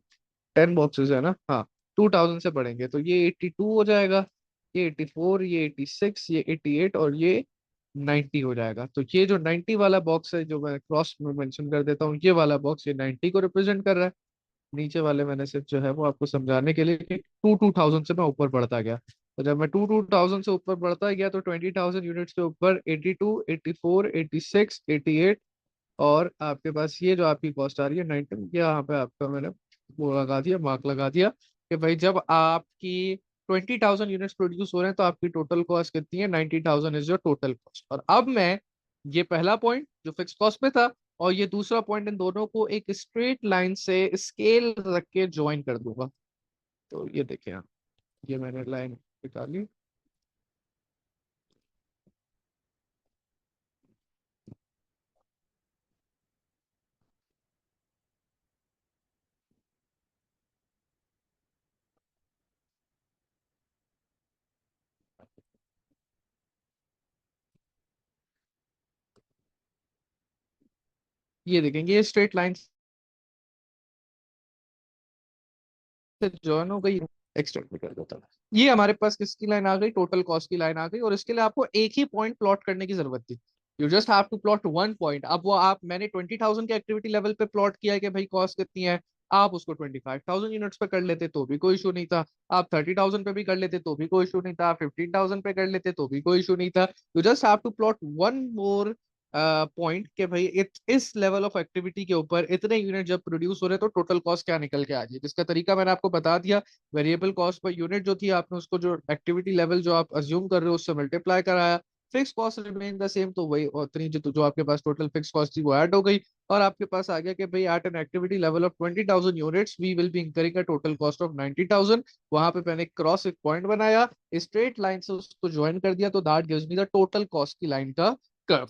[SPEAKER 1] 10 बॉक्सेस है ना, हाँ। 2,000 से बढ़ेंगे तो ये 82 हो जाएगा, ये 84, ये 86, ये 88 और ये 90 हो जाएगा। तो ये जो 90 वाला बॉक्स है जो मैं क्रॉस में मेंशन कर देता हूँ, ये वाला बॉक्स ये 90 को रिप्रेजेंट कर रहा है। नीचे वाले मैंने सिर्फ जो है वो आपको समझाने के लिए कि 2,000 से मैं ऊपर बढ़ता गया। तो जब मैं 2,000 से ऊपर बढ़ता गया तो 20,000 यूनिट्स के ऊपर 82, 84, 86, 88 और आपके पास ये जो आपकी कॉस्ट आ रही है 90, यहाँ पे आपका मैंने वो लगा दिया, मार्क लगा दिया कि भाई जब आपकी 20,000 यूनिट्स प्रोड्यूस हो रहे हैं तो आपकी टोटल कॉस्ट कितनी है, 90,000 इज योर टोटल कॉस्ट। और अब मैं ये पहला पॉइंट जो फिक्स कॉस्ट में था और ये दूसरा पॉइंट, इन दोनों को एक स्ट्रेट लाइन से स्केल रख के ज्वाइन कर दूंगा। तो ये देखिए आप, ये मैंने लाइन निकाली। ये देखेंगे ये स्ट्रेट लाइन से जॉइन हो गई, एक्सटेंड भी कर देता हूँ। ये हमारे पास किसकी लाइन आ गई, टोटल कॉस्ट की लाइन आ गई। और इसके लिए आपको एक ही पॉइंट प्लॉट करने की जरूरत थी, you just have to plot one point. अब वो आप, मैंने 20,000 के एक्टिविटी लेवल पे प्लॉट किया है कि भाई कॉस्ट कितनी है, आप उसको 25,000 यूनिट्स पे कर लेते तो भी कोई इशू नहीं था, आप 30,000 पे भी कर लेते तो भी कोई इशू नहीं था, आप 15,000 पे कर लेते तो भी कोई इशू नहीं था। You just have to plot one more point के भाई इस लेवल ऑफ एक्टिविटी के ऊपर इतने यूनिट जब प्रोड्यूस हो रहे तो टोटल कॉस्ट क्या निकल के आ जाए, जिसका तरीका मैंने आपको बता दिया। वेरिएबल कॉस्ट पर यूनिट जो थी आपने उसको जो एक्टिविटी लेवल जो आप अज्यूम कर रहे हो उससे मल्टीप्लाई कराया, fix cost remain the same, तो वही उतनी जो आपके पास टोटल फिक्स कॉस्ट थी वो ऐड हो गई। और आपके पास आ गया कि भाई at an activity level of 20,000 units we will be incurring a total cost of 90,000। वहां पे मैंने क्रॉस एक पॉइंट बनाया, स्ट्रेट लाइन से उसको ज्वाइन कर दिया, तो that gives me the total cost की लाइन का कर्व।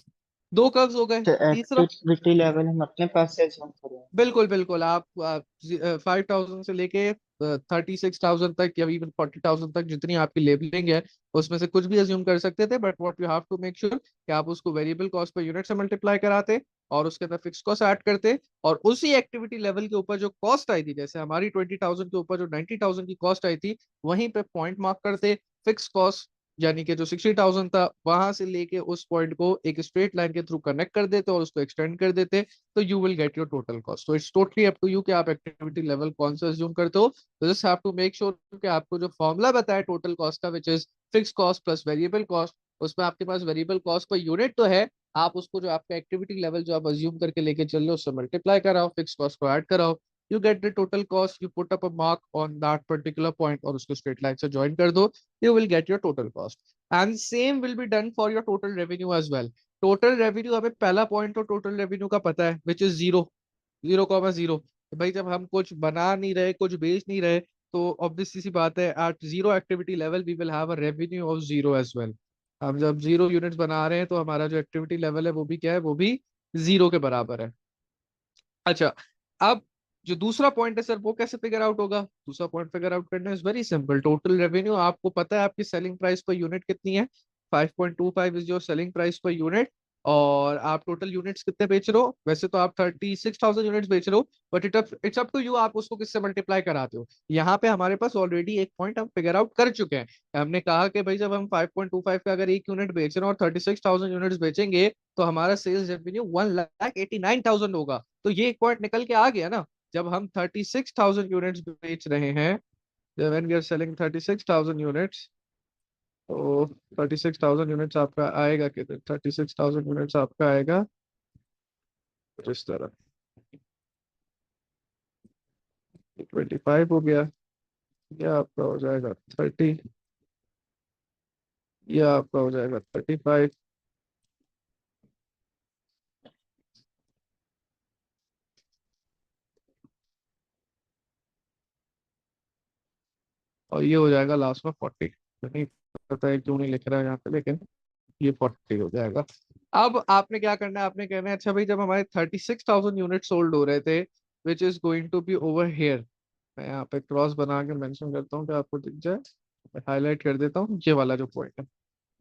[SPEAKER 1] दो कर्व्स हो गए।
[SPEAKER 2] तो
[SPEAKER 1] तीसरा,
[SPEAKER 2] एक्टिविटी लेवल हम अपने पास से जम करें।
[SPEAKER 1] बिल्कुल बिल्कुल, आप 5,000 से लेके 36,000 तक या इवन 40,000 तक जितनी आपकी लेबलिंग है उसमें से कुछ भी अज्यूम कर सकते थे। But what you have to make sure कि आप उसको वेरिएबल कॉस्ट पर यूनिट से मल्टीप्लाई कराते और उसके अंदर फिक्स कॉस्ट ऐड करते और उसी एक्टिविटी लेवल के ऊपर जो कॉस्ट आई थी, जैसे हमारी 20,000 के ऊपर जो 90,000 की कॉस्ट आई थी, वहीं पे पॉइंट मार्क करते, फिक्स कॉस्ट यानी कि जो 60,000 था वहां से लेके उस पॉइंट को एक स्ट्रेट लाइन के थ्रू कनेक्ट कर देते और उसको एक्सटेंड कर देते, तो you will get your total cost. तो it's totally up to you कि आप एक्टिविटी लेवल कौन सा अज्यूम करते हो। तो just have to make sure कि आपको जो फॉर्मूला बताया टोटल कॉस्ट का which is fix cost plus variable cost, उसमें आपके पास वेरिएबल कॉस्ट पर यूनिट तो है, आप उसको जो आपका एक्टिविटी लेवल जो आप अज्यूम करके लेके चल रहे हो उससे मल्टीप्लाई कराओ, फिक्स कॉस्ट को ऐड कराओ, you get the total cost, you put up a mark on that particular point और उसको स्ट्रेट लाइन से ज्वाइन कर दो, you will get your total cost. And same will be done for your total revenue as well. Total revenue, हमें पहला point तो total revenue का पता है विच इज जीरो, 0,0। भाई जब हम कुछ बना नहीं रहे, कुछ बेच नहीं रहे, तो ऑब्वियस सी बात है at zero activity level we will have a revenue of zero as well. हम जब जीरो यूनिट्स बना रहे हैं तो हमारा जो एक्टिविटी लेवल है वो भी क्या है, वो भी जीरो के बराबर है। अच्छा, अब जो दूसरा पॉइंट है सर वो कैसे फिगर आउट होगा? दूसरा पॉइंट फिगर आउट करना is very simple. Total revenue आपको पता है आपकी सेलिंग प्राइस पर यूनिट कितनी है, 5.25 इज योर सेलिंग प्राइस पर यूनिट। और आप टोटल यूनिट्स कितने बेच रहे हो? वैसे तो आप 36,000 यूनिट्स बेच रहे हो, but it's up to you, आप उसको किससे मल्टीप्लाई कराते हो। यहाँ पे हमारे पास ऑलरेडी एक पॉइंट हम फिगर आउट कर चुके हैं। हमने कहा कि भाई जब हम 5.25 का अगर एक यूनिट बेच रहे हैं और 36,000 यूनिट्स बेचेंगे तो हमारा सेल्स रेवेन्यू 1,89,000 होगा। तो ये एक पॉइंट निकल के आ गया ना। जब हम 36,000 यूनिट्स बेच रहे हैं, when we are selling 36,000 units, तो 36,000 यूनिट्स आपका आएगा कितने? 36,000 यूनिट्स आपका आएगा कुछ इस तरह, 25 हो गया, यह आपका हो जाएगा 30, यह आपका हो जाएगा 35, और ये हो जाएगा लास्ट में 40। नहीं पता है क्यों नहीं लिख रहा है यहाँ पे, लेकिन ये 40 हो जाएगा। अब आपने क्या करना है, आपने कहना है अच्छा भाई जब हमारे 36,000 यूनिट सोल्ड हो रहे थे, which is going to be over here, मैं यहाँ पे क्रॉस बना के मेंशन करता हूँ कि आपको दिख जाए, हाईलाइट कर देता हूँ ये वाला जो पॉइंट है।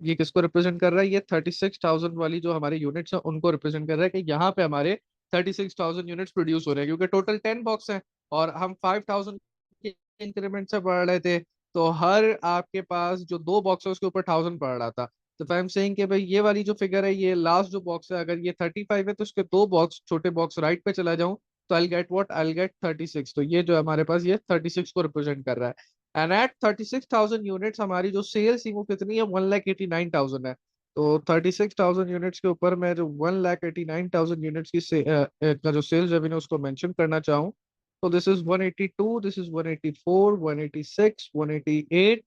[SPEAKER 1] ये किसको रिप्रेजेंट कर रहा है? ये 36,000 वाली जो हमारे यूनिट्स हैं उनको रिप्रेजेंट कर रहा है कि यहाँ पे हमारे 36,000 यूनिट्स प्रोड्यूस हो रहे हैं, क्योंकि टोटल 10 बॉक्स हैं और हम 5,000 के इंक्रीमेंट से बढ़ रहे थे। तो हर आपके पास जो दो बॉक्स है उसके ऊपर 1,000 पड़ रहा था। तो आई एम सेइंग कि भाई ये वाली जो फिगर है, ये लास्ट जो बॉक्स है, अगर ये 35 है तो उसके दो बॉक्स, छोटे बॉक्स राइट पे चला जाऊं तो I get what, I get 36। तो ये जो हमारे पास ये 36 को रिप्रेजेंट कर रहा है। एंड एट 36,000 यूनिट्स हमारी जो सेल्स थी वो कितनी है? 1,89,000 है। तो 36,000 यूनिट्स के ऊपर मैं जो 1,89,000 यूनिट्स की का जो सेल्स रेवेन्यू उसको मेंशन करना चाहूँ, तो this is 182, this is 184, 186, 188,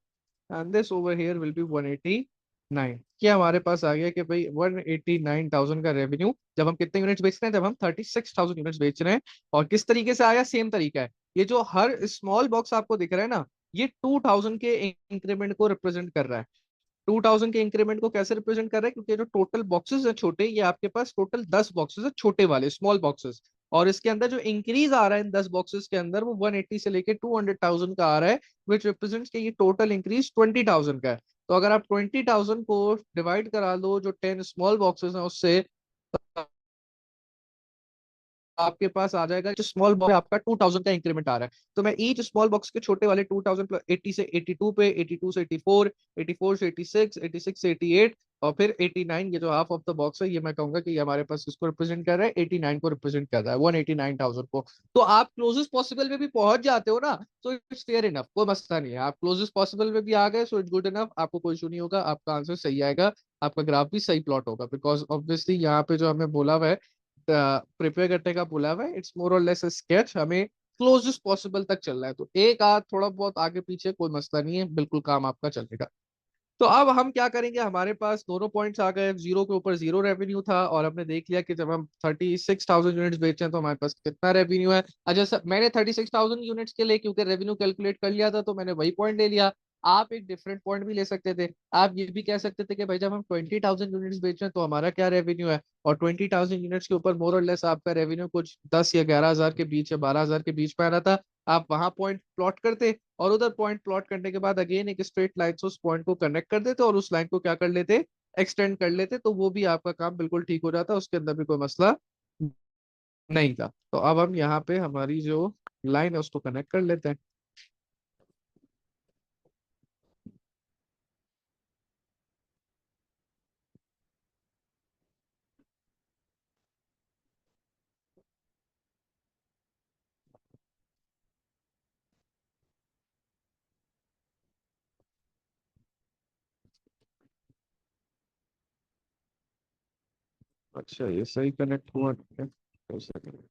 [SPEAKER 1] and this over here will be 189। क्या हमारे पास आ गया कि भाई 189,000 का रेवेन्यू जब हम कितने यूनिट्स बेच रहे हैं? जब हम 36,000 यूनिट्स बेच रहे हैं। और किस तरीके से आया? सेम तरीका है। ये जो हर स्मॉल बॉक्स आपको दिख रहा है ना, ये 2,000 के इंक्रीमेंट को रिप्रेजेंट कर रहा है। 2,000 के इंक्रीमेंट को कैसे रिप्रेजेंट कर रहा है? क्योंकि जो टोटल बॉक्सेस है छोटे, ये आपके पास टोटल 10 बॉक्सेस है छोटे वाले, स्मॉल बॉक्सेस। और इसके अंदर जो इंक्रीज आ रहा है इन 10 बॉक्सेस के अंदर, वो 180 से लेके 200,000 का आ रहा है, विच रिप्रेजेंट्स कि ये टोटल इंक्रीज 20,000 का है। तो अगर आप 20,000 को डिवाइड करा लो जो 10 स्मॉल बॉक्सेस हैं उससे, आपके पास आ जाएगा जो स्मॉल बॉक्स आपका 2,000 का इंक्रीमेंट आ रहा है। तो मैं ईच स्मॉल बॉक्स के छोटे वाले 2,000 प्लस 80 से 82 पे, 82 से 84, 84 से 86, 86 से 88, और फिर 89, ये जो हाफ ऑफ द बॉक्स है, ये मैं कहूंगा कि ये हमारे पास इसको रिप्रेजेंट कर रहा है, 89 को रिप्रेजेंट कर रहा है, 189,000 को। तो आप क्लोजेस्ट पॉसिबल में भी पहुंच जाते हो ना, तो इट्स फेयर इनफ, कोई मसला नहीं है। आप क्लोजेस्ट पॉसिबल में भी आ गए, सो इट्स गुड इनफ, आपको कोई इशू नहीं होगा, आपका आंसर सही आएगा, आपका ग्राफ भी सही प्लॉट होगा। बिकॉज ऑब्वियसली यहाँ पे जो हमें बोला हुआ है, प्रिपेयर करने का बोला हुआ है, इट्स मोर और लेस स्केच, हमें क्लोजेस्ट पॉसिबल तक चल रहा है। तो एक आध थोड़ा बहुत आगे पीछे कोई मसला नहीं है, बिल्कुल काम आपका चलेगा। तो अब हम क्या करेंगे, हमारे पास दोनों पॉइंट्स आ गए, जीरो के ऊपर जीरो रेवेन्यू था, और हमने देख लिया कि जब हम 36,000 यूनिट्स बेचे हैं तो हमारे पास कितना रेवेन्यू है। अच्छा सर, मैंने 36,000 यूनिट्स के लिए क्योंकि रेवेन्यू कैलकुलेट कर लिया था तो मैंने वही पॉइंट ले लिया। आप एक डिफरेंट पॉइंट भी ले सकते थे। आप ये भी कह सकते थे कि भाई जब हम 20,000 यूनिट्स बेच रहे हैं तो हमारा क्या रेवेन्यू है, और 20,000 यूनिट्स के ऊपर मोर और लेस आपका रेवेन्यू कुछ 10 या 11 हजार के बीच या 12 हजार के बीच में आ रहा था। आप वहां पॉइंट प्लॉट करते, और उधर पॉइंट प्लॉट करने के बाद अगेन एक स्ट्रेट लाइन से उस पॉइंट को कनेक्ट कर देते, और उस लाइन को क्या कर लेते, एक्सटेंड कर लेते, तो वो भी आपका काम बिल्कुल ठीक हो जाता, उसके अंदर भी कोई मसला नहीं था। तो अब हम यहाँ पे हमारी जो लाइन है उसको कनेक्ट कर लेते हैं। अच्छा ये सही कनेक्ट हुआ, ठीक है, एक सेकंड।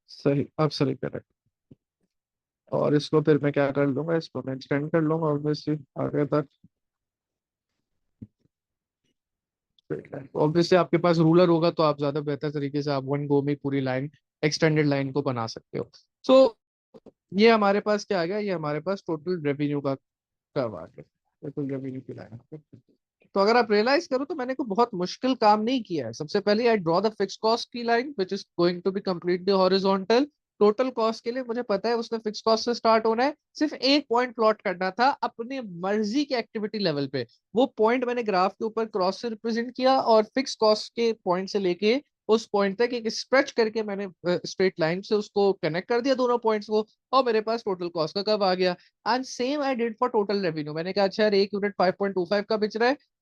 [SPEAKER 1] सही, अब सही कनेक्ट। और इसको फिर मैं क्या कर लूंगा, इसको मैं एक्सटेंड कर लूंगा ऑब्वियसली आगे तक। ऑब्वियसली आपके पास रूलर होगा तो आप ज्यादा बेहतर तरीके से आप वन गो में पूरी लाइन, एक्सटेंडेड लाइन को बना सकते हो। सो ये हमारे पास क्या आ गया, ये हमारे पास टोटल रेवेन्यू का कर्व आ गया, टोटल रेवेन्यू की लाइन। तो अगर आप रियलाइज करो तो मैंने कोई बहुत मुश्किल काम नहीं किया है। सबसे पहले I draw the fix cost की line which is going to be completely horizontal. Total cost के लिए मुझे पता है उसने फिक्स कॉस्ट से स्टार्ट होना है, सिर्फ एक पॉइंट प्लॉट करना था अपनी मर्जी के एक्टिविटी लेवल पे। वो पॉइंट मैंने ग्राफ के ऊपर क्रॉस से रिप्रेजेंट किया और फिक्स कॉस्ट के पॉइंट से लेके उस पॉइंट तक एक स्ट्रेच करके मैंने स्ट्रेट लाइन से उसको कनेक्ट कर दिया दोनों पॉइंट्स को, और मेरे पास टोटल कॉस्ट का कर्व आ गया। And same I did for total revenue. मैंने कहा अच्छा यार एक यूनिट 5.25 का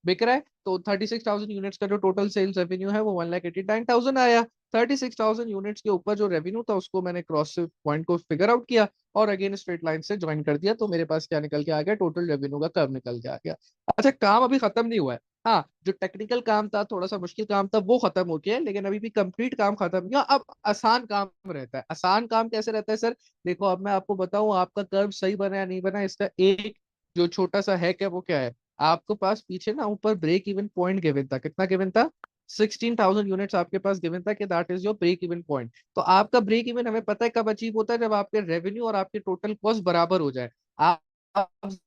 [SPEAKER 1] बिक रहा है, तो 36,000 यूनिट्स का जो टोटल सेल्स रेवेन्यू है वो 1,89,000 आया। 36,000 यूनिट्स के ऊपर जो रेवेन्यू था उसको मैंने क्रॉस पॉइंट को फिगर आउट किया और अगेन स्ट्रेट लाइन से ज्वाइन कर दिया, तो मेरे पास क्या निकल के आ गया, टोटल रेवेन्यू का कर्व निकल के आ गया। अच्छा काम अभी खत्म नहीं हुआ है। हाँ जो टेक्निकल काम था, थोड़ा सा मुश्किल काम था, वो खत्म हो गया है, लेकिन अभी भी कंप्लीट काम खत्म नहीं हुआ। अब आसान काम रहता है। आसान काम कैसे रहता है सर? देखो अब मैं आपको बताऊं आपका कर्व सही बना या नहीं बना, इसका एक जो छोटा सा हैक है वो क्या है। आपके पास पीछे ना ऊपर ब्रेक इवन पॉइंट गिवन था, कितना गिवन था? 16,000 यूनिट्स आपके पास गिवन था कि that is your break even point. तो आपका ब्रेक इवन हमें पता है कब अचीव होता है, जब आपके रेवेन्यू और आपके टोटल कॉस्ट बराबर हो जाए। आप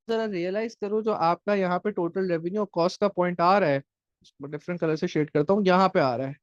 [SPEAKER 1] जरा रियलाइज करो, जो आपका यहाँ पे टोटल रेवेन्यू और कॉस्ट का पॉइंट आ रहा है, डिफरेंट कलर से शेड करता हूँ, यहाँ पे आ रहा है।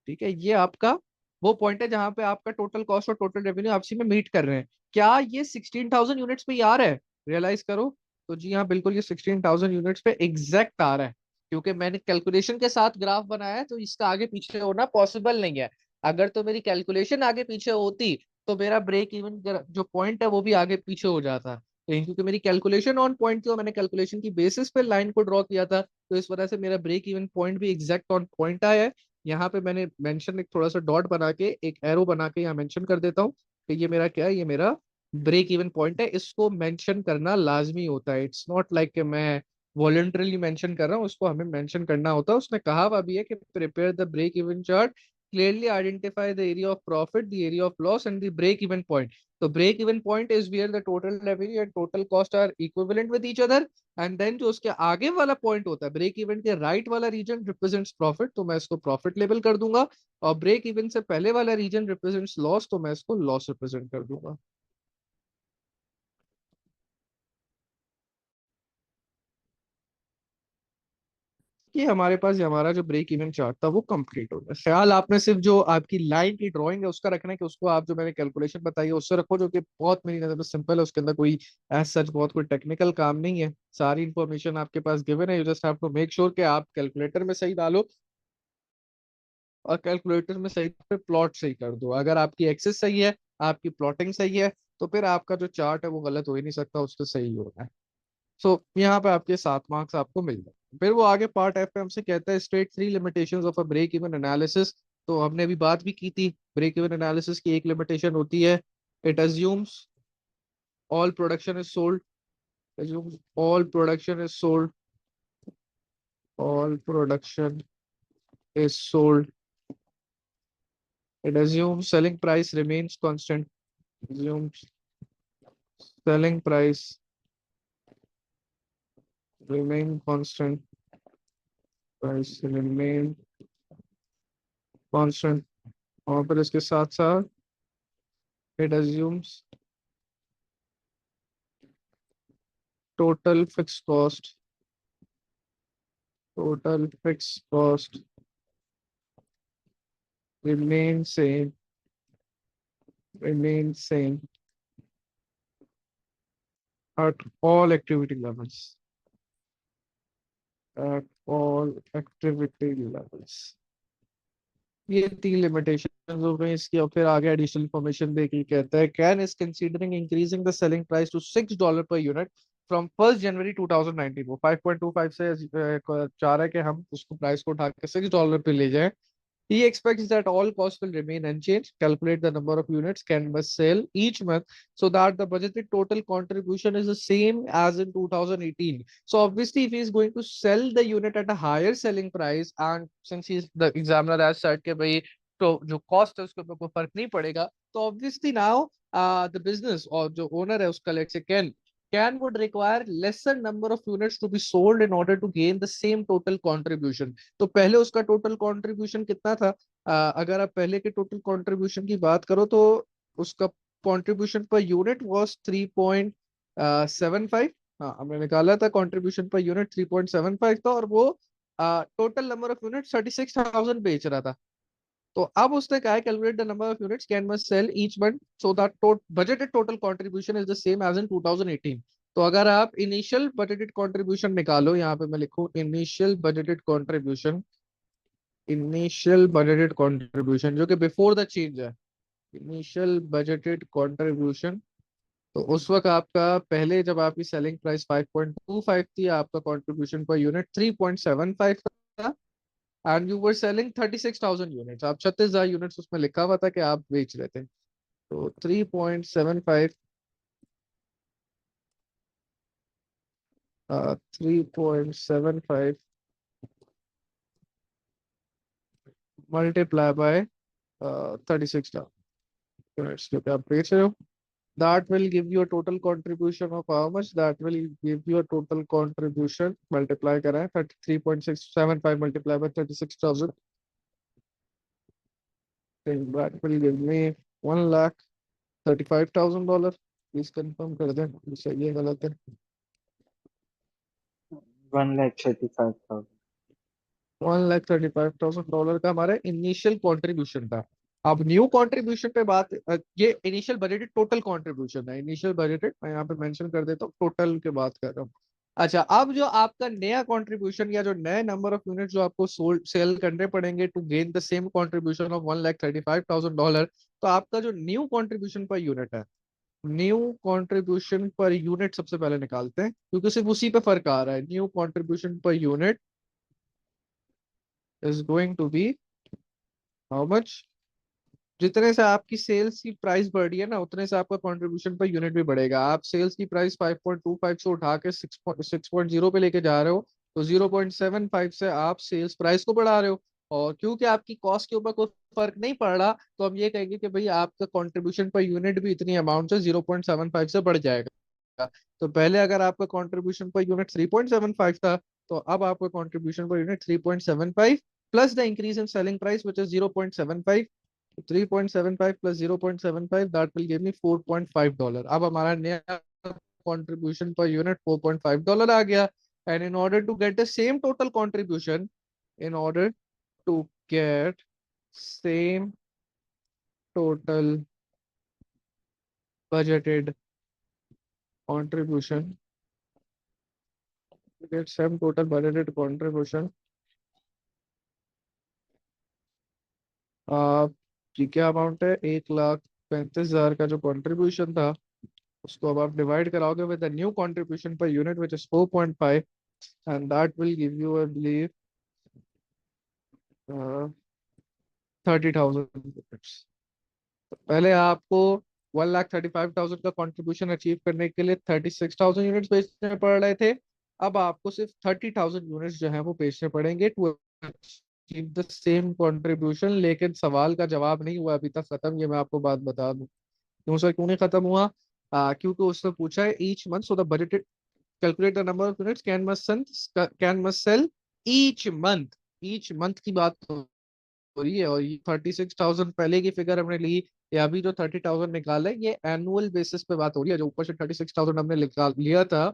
[SPEAKER 1] ठीक है, ये आपका वो पॉइंट है जहां पे आपका टोटल कॉस्ट और टोटल रेवेन्यू आपसी में मीट कर रहे हैं। क्या ये 16,000 यूनिट्स पे ही आ रहा है? रियलाइज करो। तो जी हाँ बिल्कुल, ये 16,000 यूनिट्स पे एग्जैक्ट आ रहा है, क्योंकि मैंने कैलकुलेशन के साथ ग्राफ बनाया है, तो इसका आगे पीछे होना पॉसिबल नहीं है। अगर तो मेरी कैलकुलेशन आगे पीछे होती तो मेरा ब्रेक इवन जो पॉइंट है वो भी आगे पीछे हो जाता। लेकिन क्योंकि मेरी कैलकुलेशन ऑन पॉइंट थी और मैंने कैलकुलेशन की बेसिस पे लाइन को ड्रॉ किया था, तो इस वजह से मेरा ब्रेक इवन पॉइंट भी एग्जैक्ट ऑन पॉइंट आया है। यहाँ पे मैंने मेंशन एक थोड़ा सा डॉट बना के एक एरो बना के यहाँ मेंशन कर देता हूँ कि ये मेरा क्या है, ये मेरा ब्रेक इवन पॉइंट है। इसको मेंशन करना लाजमी होता है, इट्स नॉट लाइक कि मैं वॉलंटरली मेंशन कर रहा हूँ, उसको हमें मेंशन करना होता है। उसने कहा हुआ भी है कि prepare the break even chart, clearly identify the area of profit, the area of loss and the break even point. तो break even point is where the total revenue and total cost are equivalent with each other. And then जो उसके आगे वाला point होता है, break even के right वाला region represents profit, तो मैं इसको प्रॉफिट लेवल कर दूंगा। और ब्रेक इवन से पहले वाला रीजन रिप्रेजेंट्स लॉस, तो मैं इसको लॉस रिप्रेजेंट कर दूंगा। कि हमारे पास ये हमारा जो ब्रेक इवन चार्ट था वो कंप्लीट हो गया। ख्याल आपने सिर्फ जो आपकी लाइन की ड्राइंग है उसका रखना है, कि उसको आप जो मैंने कैलकुलेशन बताई है उससे रखो, जो कि बहुत मेरी नजर में सिंपल है, उसके अंदर कोई एज सच बहुत कोई टेक्निकल काम नहीं है। सारी इन्फॉर्मेशन आपके पास गिवन है, you just have to make sure कि आप कैलकुलेटर में सही डालो और कैलकुलेटर में सही पे प्लॉट सही कर दो। अगर आपकी एक्सेस सही है, आपकी प्लॉटिंग सही है, तो फिर आपका जो चार्ट है वो गलत हो ही नहीं सकता, उससे सही होना है। सो यहाँ पे आपके 7 मार्क्स आपको मिल जाए। फिर वो आगे पार्ट एफ पे हमसे कहता है state 3 limitations of a break even analysis. तो हमने अभी बात भी की थी, ब्रेक इवन एनालिसिस की एक लिमिटेशन होती है, it assumes all production is sold, assumes all production is sold, all production is sold, it assumes selling price remains constant, assumes selling price remain constant, price remain constant। और फिर इसके साथ साथ it assumes total fixed cost, total fixed cost remain same, remain same at all activity levels, at all activity levels। ये 3 limitation हो गई इसकी। और फिर आगे एडिशनल इंफॉर्मेशन देखिए, कहता है Kane is considering increasing the selling price to $6 पर यूनिट फ्रॉम 1 जनवरी 2019। वो 5.25 से चाह रहा है कि हम उसको प्राइस को उठा के $6 पे ले जाएं। He expects that all costs will remain unchanged. Calculate the number of units can must sell each month so that the budgeted total contribution is the same as in 2018. So obviously, if he is going to sell the unit at a higher selling price, and since he is the examiner has said कि भाई तो जो cost है उसके ऊपर कोई फर्क नहीं पड़ेगा, तो obviously now the business और जो owner है उसका let's say Ken, can would require lesser number of units to be sold in order to gain the same total contribution. तो पहले उसका total contribution कितना था? अगर आप पहले के total contribution की बात करो तो उसका contribution per unit was 3.75. हाँ, हमने निकाला था contribution per unit 3.75 था, और वो total number of units 36,000 बेच रहा था. तो अब उसने कहा है calculate the number of units Kane must sell each month so that budgeted total contribution is the same as in 2018. तो अगर आप इनिशियल बजटेड कंट्रीब्यूशन निकालो, यहाँ पे मैं लिखूं इनिशियल बजटेड कंट्रीब्यूशन जो कि बिफोर द चेंज है, इनिशियल बजटेड कंट्रीब्यूशन. तो उस वक्त आपका पहले जब आपकी सेलिंग प्राइस 5.25 थी, आपका कंट्रीब्यूशन पर यूनिट 3.75 था, and you were selling 36,000 units. आप 36,000 यूनिट्स उसमें लिखा हुआ था कि आप बेच रहे थे. तो 3.75 3.75 मल्टीप्लाई बाय 36,000 यूनिट्स जो कि आप बेच रहे हो. That will give you a total contribution of how much? That will give you a total contribution. Multiply करा है 33.675 multiply by 36,000. Then that will give me $135,000. Please confirm कर दें सही है गलत है.
[SPEAKER 2] 1,35,000।
[SPEAKER 1] $135,000 का हमारा इनिशियल कंट्रीब्यूशन था. अब न्यू कंट्रीब्यूशन पे बात, ये इनिशियल बजटेड टोटल कंट्रीब्यूशन है. इनिशियल बजटेड मैं यहाँ पे मेंशन कर देता हूँ, टोटल की बात कर रहा हूँ. अच्छा, अब जो आपका नया कंट्रीब्यूशन या जो नए नंबर ऑफ यूनिट जो आपको सोल्ड सेल करने पड़ेंगे to gain the same contribution of $135,000, तो आपका जो न्यू कंट्रीब्यूशन पर यूनिट है, न्यू कंट्रीब्यूशन पर यूनिट सबसे पहले निकालते हैं क्योंकि सिर्फ उसी पे फर्क आ रहा है. New contribution per unit is going to be how much? जितने से आपकी सेल्स की प्राइस बढ़ रही है ना, उतने से आपका कंट्रीब्यूशन पर यूनिट भी बढ़ेगा. आप सेल्स की प्राइस 5.25 से उठा के 6.0 पे लेके जा रहे हो, तो 0.75 से आप सेल्स प्राइस को बढ़ा रहे हो. और क्योंकि आपकी कॉस्ट के ऊपर कोई फर्क नहीं पड़ रहा, तो हम ये कहेंगे कि भाई आपका कंट्रीब्यूशन पर यूनिट भी इतनी अमाउंट से 0.75 से बढ़ जाएगा. तो पहले अगर आपका कंट्रीब्यूशन पर यूनिट 3.75 था, तो अब आपका contribution per unit 3.75 plus the increase in selling price which is 0.75. 3.75 plus 0.75 that will give me $4.5. अब हमारा नया contribution per unit $4.5 आ गया. And in order to get the same total contribution, in order to get same total budgeted contribution, to get same total budgeted contribution, जी क्या amount है? 1,35,000 का जो contribution था, उसको अब आप डिवाइड कराओगे विद द न्यू कंट्रीब्यूशन पर unit which is 4.5, and that will give you I believe 30,000 units. पहले आपको 1,35,000 का कंट्रीब्यूशन अचीव करने के लिए 36,000 यूनिट्स बेचने पड़ रहे थे. अब आपको सिर्फ 30,000 यूनिट्स जो है वो बेचने पड़ेंगे to achieve the same contribution. लेकिन सवाल का जवाब नहीं हुआ अभी तक खत्म, ये मैं आपको बात बता दूं. क्यों सर, क्यों नहीं खत्म हुआ? क्योंकि उसने पूछा है each month so the budgeted calculate the number of units Kane must sell each month की बात हो रही है. और ये 36,000 पहले की फिगर हमने ली, या अभी जो 30,000 निकाला है, ये एनुअल बेसिस पे बात हो रही है. जो ऊपर से 36,000 हमने निकाल लिया था,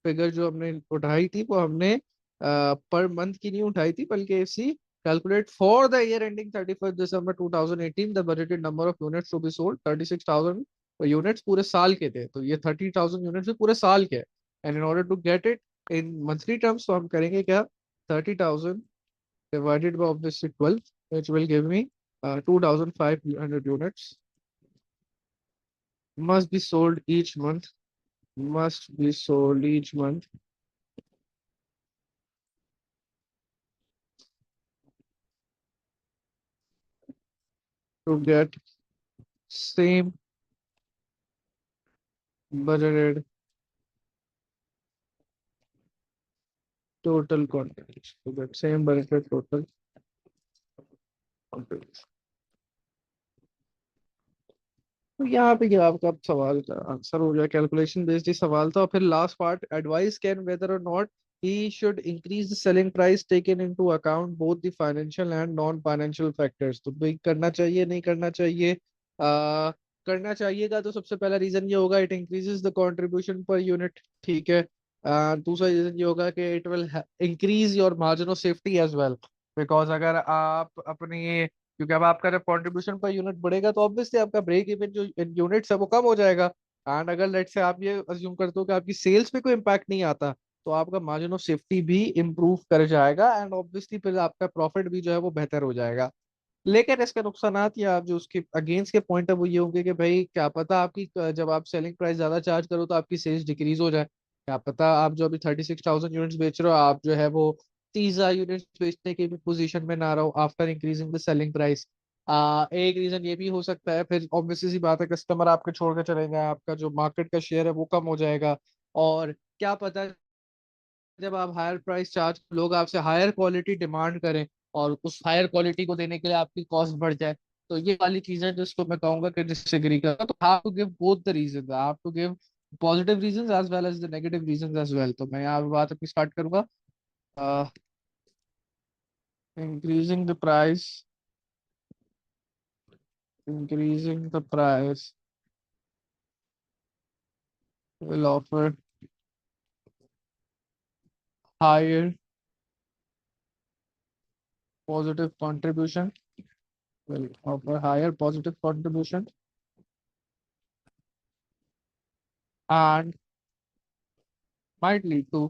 [SPEAKER 1] फिगर जो हमने उठाई थी वो हमने पर मंथ की नहीं उठाई थी, बल्कि इसी calculate for the year ending 31 December 2018 the budgeted number of units to be sold 36,000 units पूरे साल के थे. तो ये 30,000 यूनिट्स पूरे साल के. And in order to get it in monthly terms, तो हम करेंगे क्या? 30,000 divided by obviously 12, which will give me 2,500 units must be sold each month, must be sold each month to get same budgeted total contribution. To get same budgeted total contribution. तो यहाँ पे क्या आपका सवाल का आंसर हो गया, calculation based ही सवाल था। और फिर last part, advise can whether or not he should increase the selling price taken into account both the financial and non financial factors. तो भाई करना चाहिए नहीं करना चाहिए? करना चाहिएगा तो सबसे पहला रीजन ये होगा, इट इंक्रीजेस द कंट्रीब्यूशन पर यूनिट, ठीक है। दूसरा रीजन ये होगा कि it will increase your margin of safety as well, because अगर आप अपनी, क्योंकि अब आपका जब कंट्रीब्यूशन पर यूनिट बढ़ेगा तो ऑब्वियसली आपका ब्रेक इवन जो यूनिट्स है वो कम हो जाएगा। एंड अगर लेट से आप ये अज्यूम करते हो कि आपकी सेल्स पे कोई इम्पैक्ट नहीं आता, तो आपका मार्जिन ऑफ सेफ्टी भी इम्प्रूव कर जाएगा एंड ऑब्वियसली फिर आपका प्रॉफिट भी जो है वो बेहतर हो जाएगा। लेकिन इसके नुकसानात या आप जो उसके अगेंस्ट के पॉइंट है वो ये होंगे कि भाई क्या पता आपकी जब आप सेलिंग प्राइस ज्यादा चार्ज करो तो आपकी सेल्स डिक्रीज हो जाए। क्या पता आप जो अभी 36,000 यूनिट्स बेच रहे हो, आप जो है वो 30,000 यूनिट्स बेचने की भी पोजीशन में ना रहो after increasing the selling price. एक रीजन ये भी हो सकता है, फिर ऑब्वियसली सी बात है कस्टमर आपके छोड़ के चले गए, आपका जो मार्केट का शेयर है वो कम हो जाएगा। और क्या पता जब आप हायर प्राइस चार्ज, लोग आपसे हायर क्वालिटी डिमांड करें और उस हायर क्वालिटी को देने के लिए आपकी कॉस्ट बढ़ जाए। तो ये वाली चीजें जिसको मैं कहूंगा कि डिसएग्री करता, तो have to give both the reason, have to give positive reasons as well as the negative reasons as well. तो मैं यहाँ पे बात अपनी स्टार्ट करूंगा। Increasing the price, increasing the price will offer higher positive contribution, will offer higher positive contribution and might lead to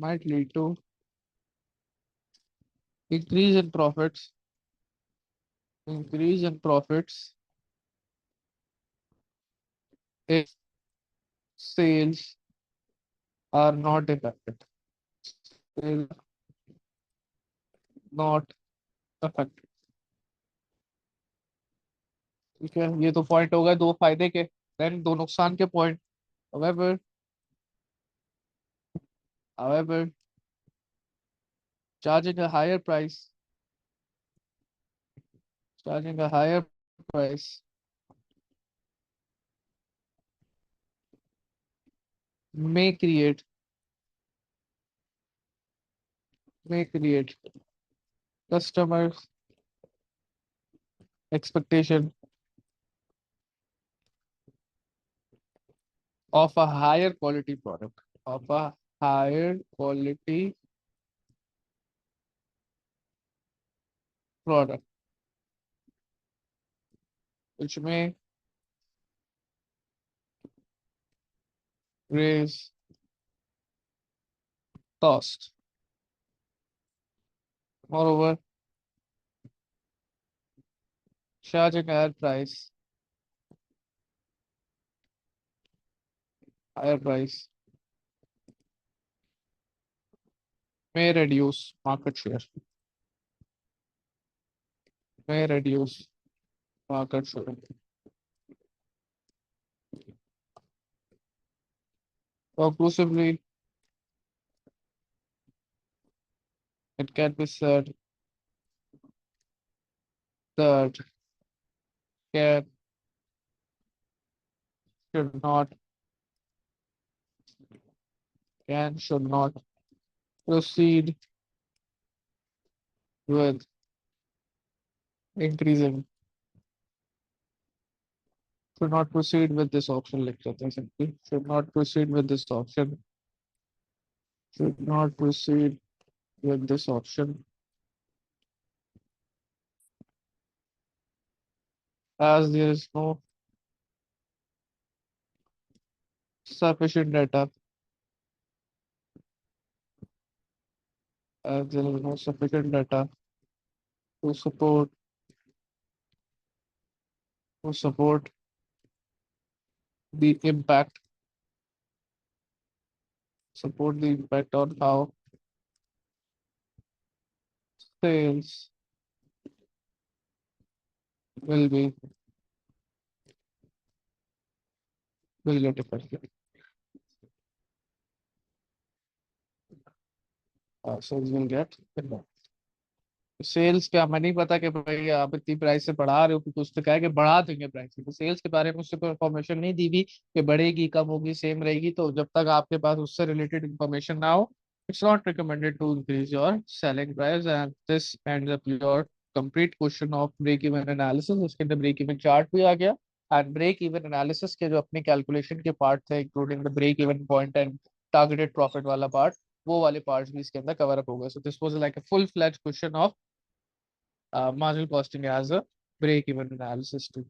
[SPEAKER 1] might lead to increase in profits, increase in profits if sales are not affected. Sales not affected। ठीक है, ये तो point हो गए दो फायदे के, then दो नुकसान के point. however however charging a higher price, charging a higher price may create customer expectation of a higher quality product, of a higher quality product, which may raise cost. Moreover, charging higher price may reduce market share, may reduce market share. Conclusively, it can be said that can should not should not proceed with increasing, should not proceed with this option, like simply should not proceed with this option, should not proceed with this option as there is no sufficient data, as there is no sufficient data to support the impact, support the impact on how sales will be will get affected. Sales will get affected. Sales क्या, हमें नहीं पता कि भाई आप इतनी price से बढ़ा रहे हो, क्योंकि उसने कहा है कि बढ़ा देंगे प्राइस, तो सेल्स के बारे में उससे कोई इन्फॉर्मेशन नहीं दी हुई कि बढ़ेगी, कम होगी, सेम रहेगी। तो जब तक आपके पास उससे रिलेटेड इन्फॉर्मेशन ना हो, it's not recommended to increase your selling price. And this ends up your complete question of break even analysis. उसके अंदर ब्रेक इवन चार्ट भी आ गया, एंड ब्रेक इवन एनालिसिस के जो अपने कैलकुलेशन के पार्ट थे, including the break even point and targeted profit वाला पार्ट, वो वाले पार्ट्स भी इसके अंदर कवर अप हो गए। So this was like a full fledge question of marginal costing as a break even analysis tool.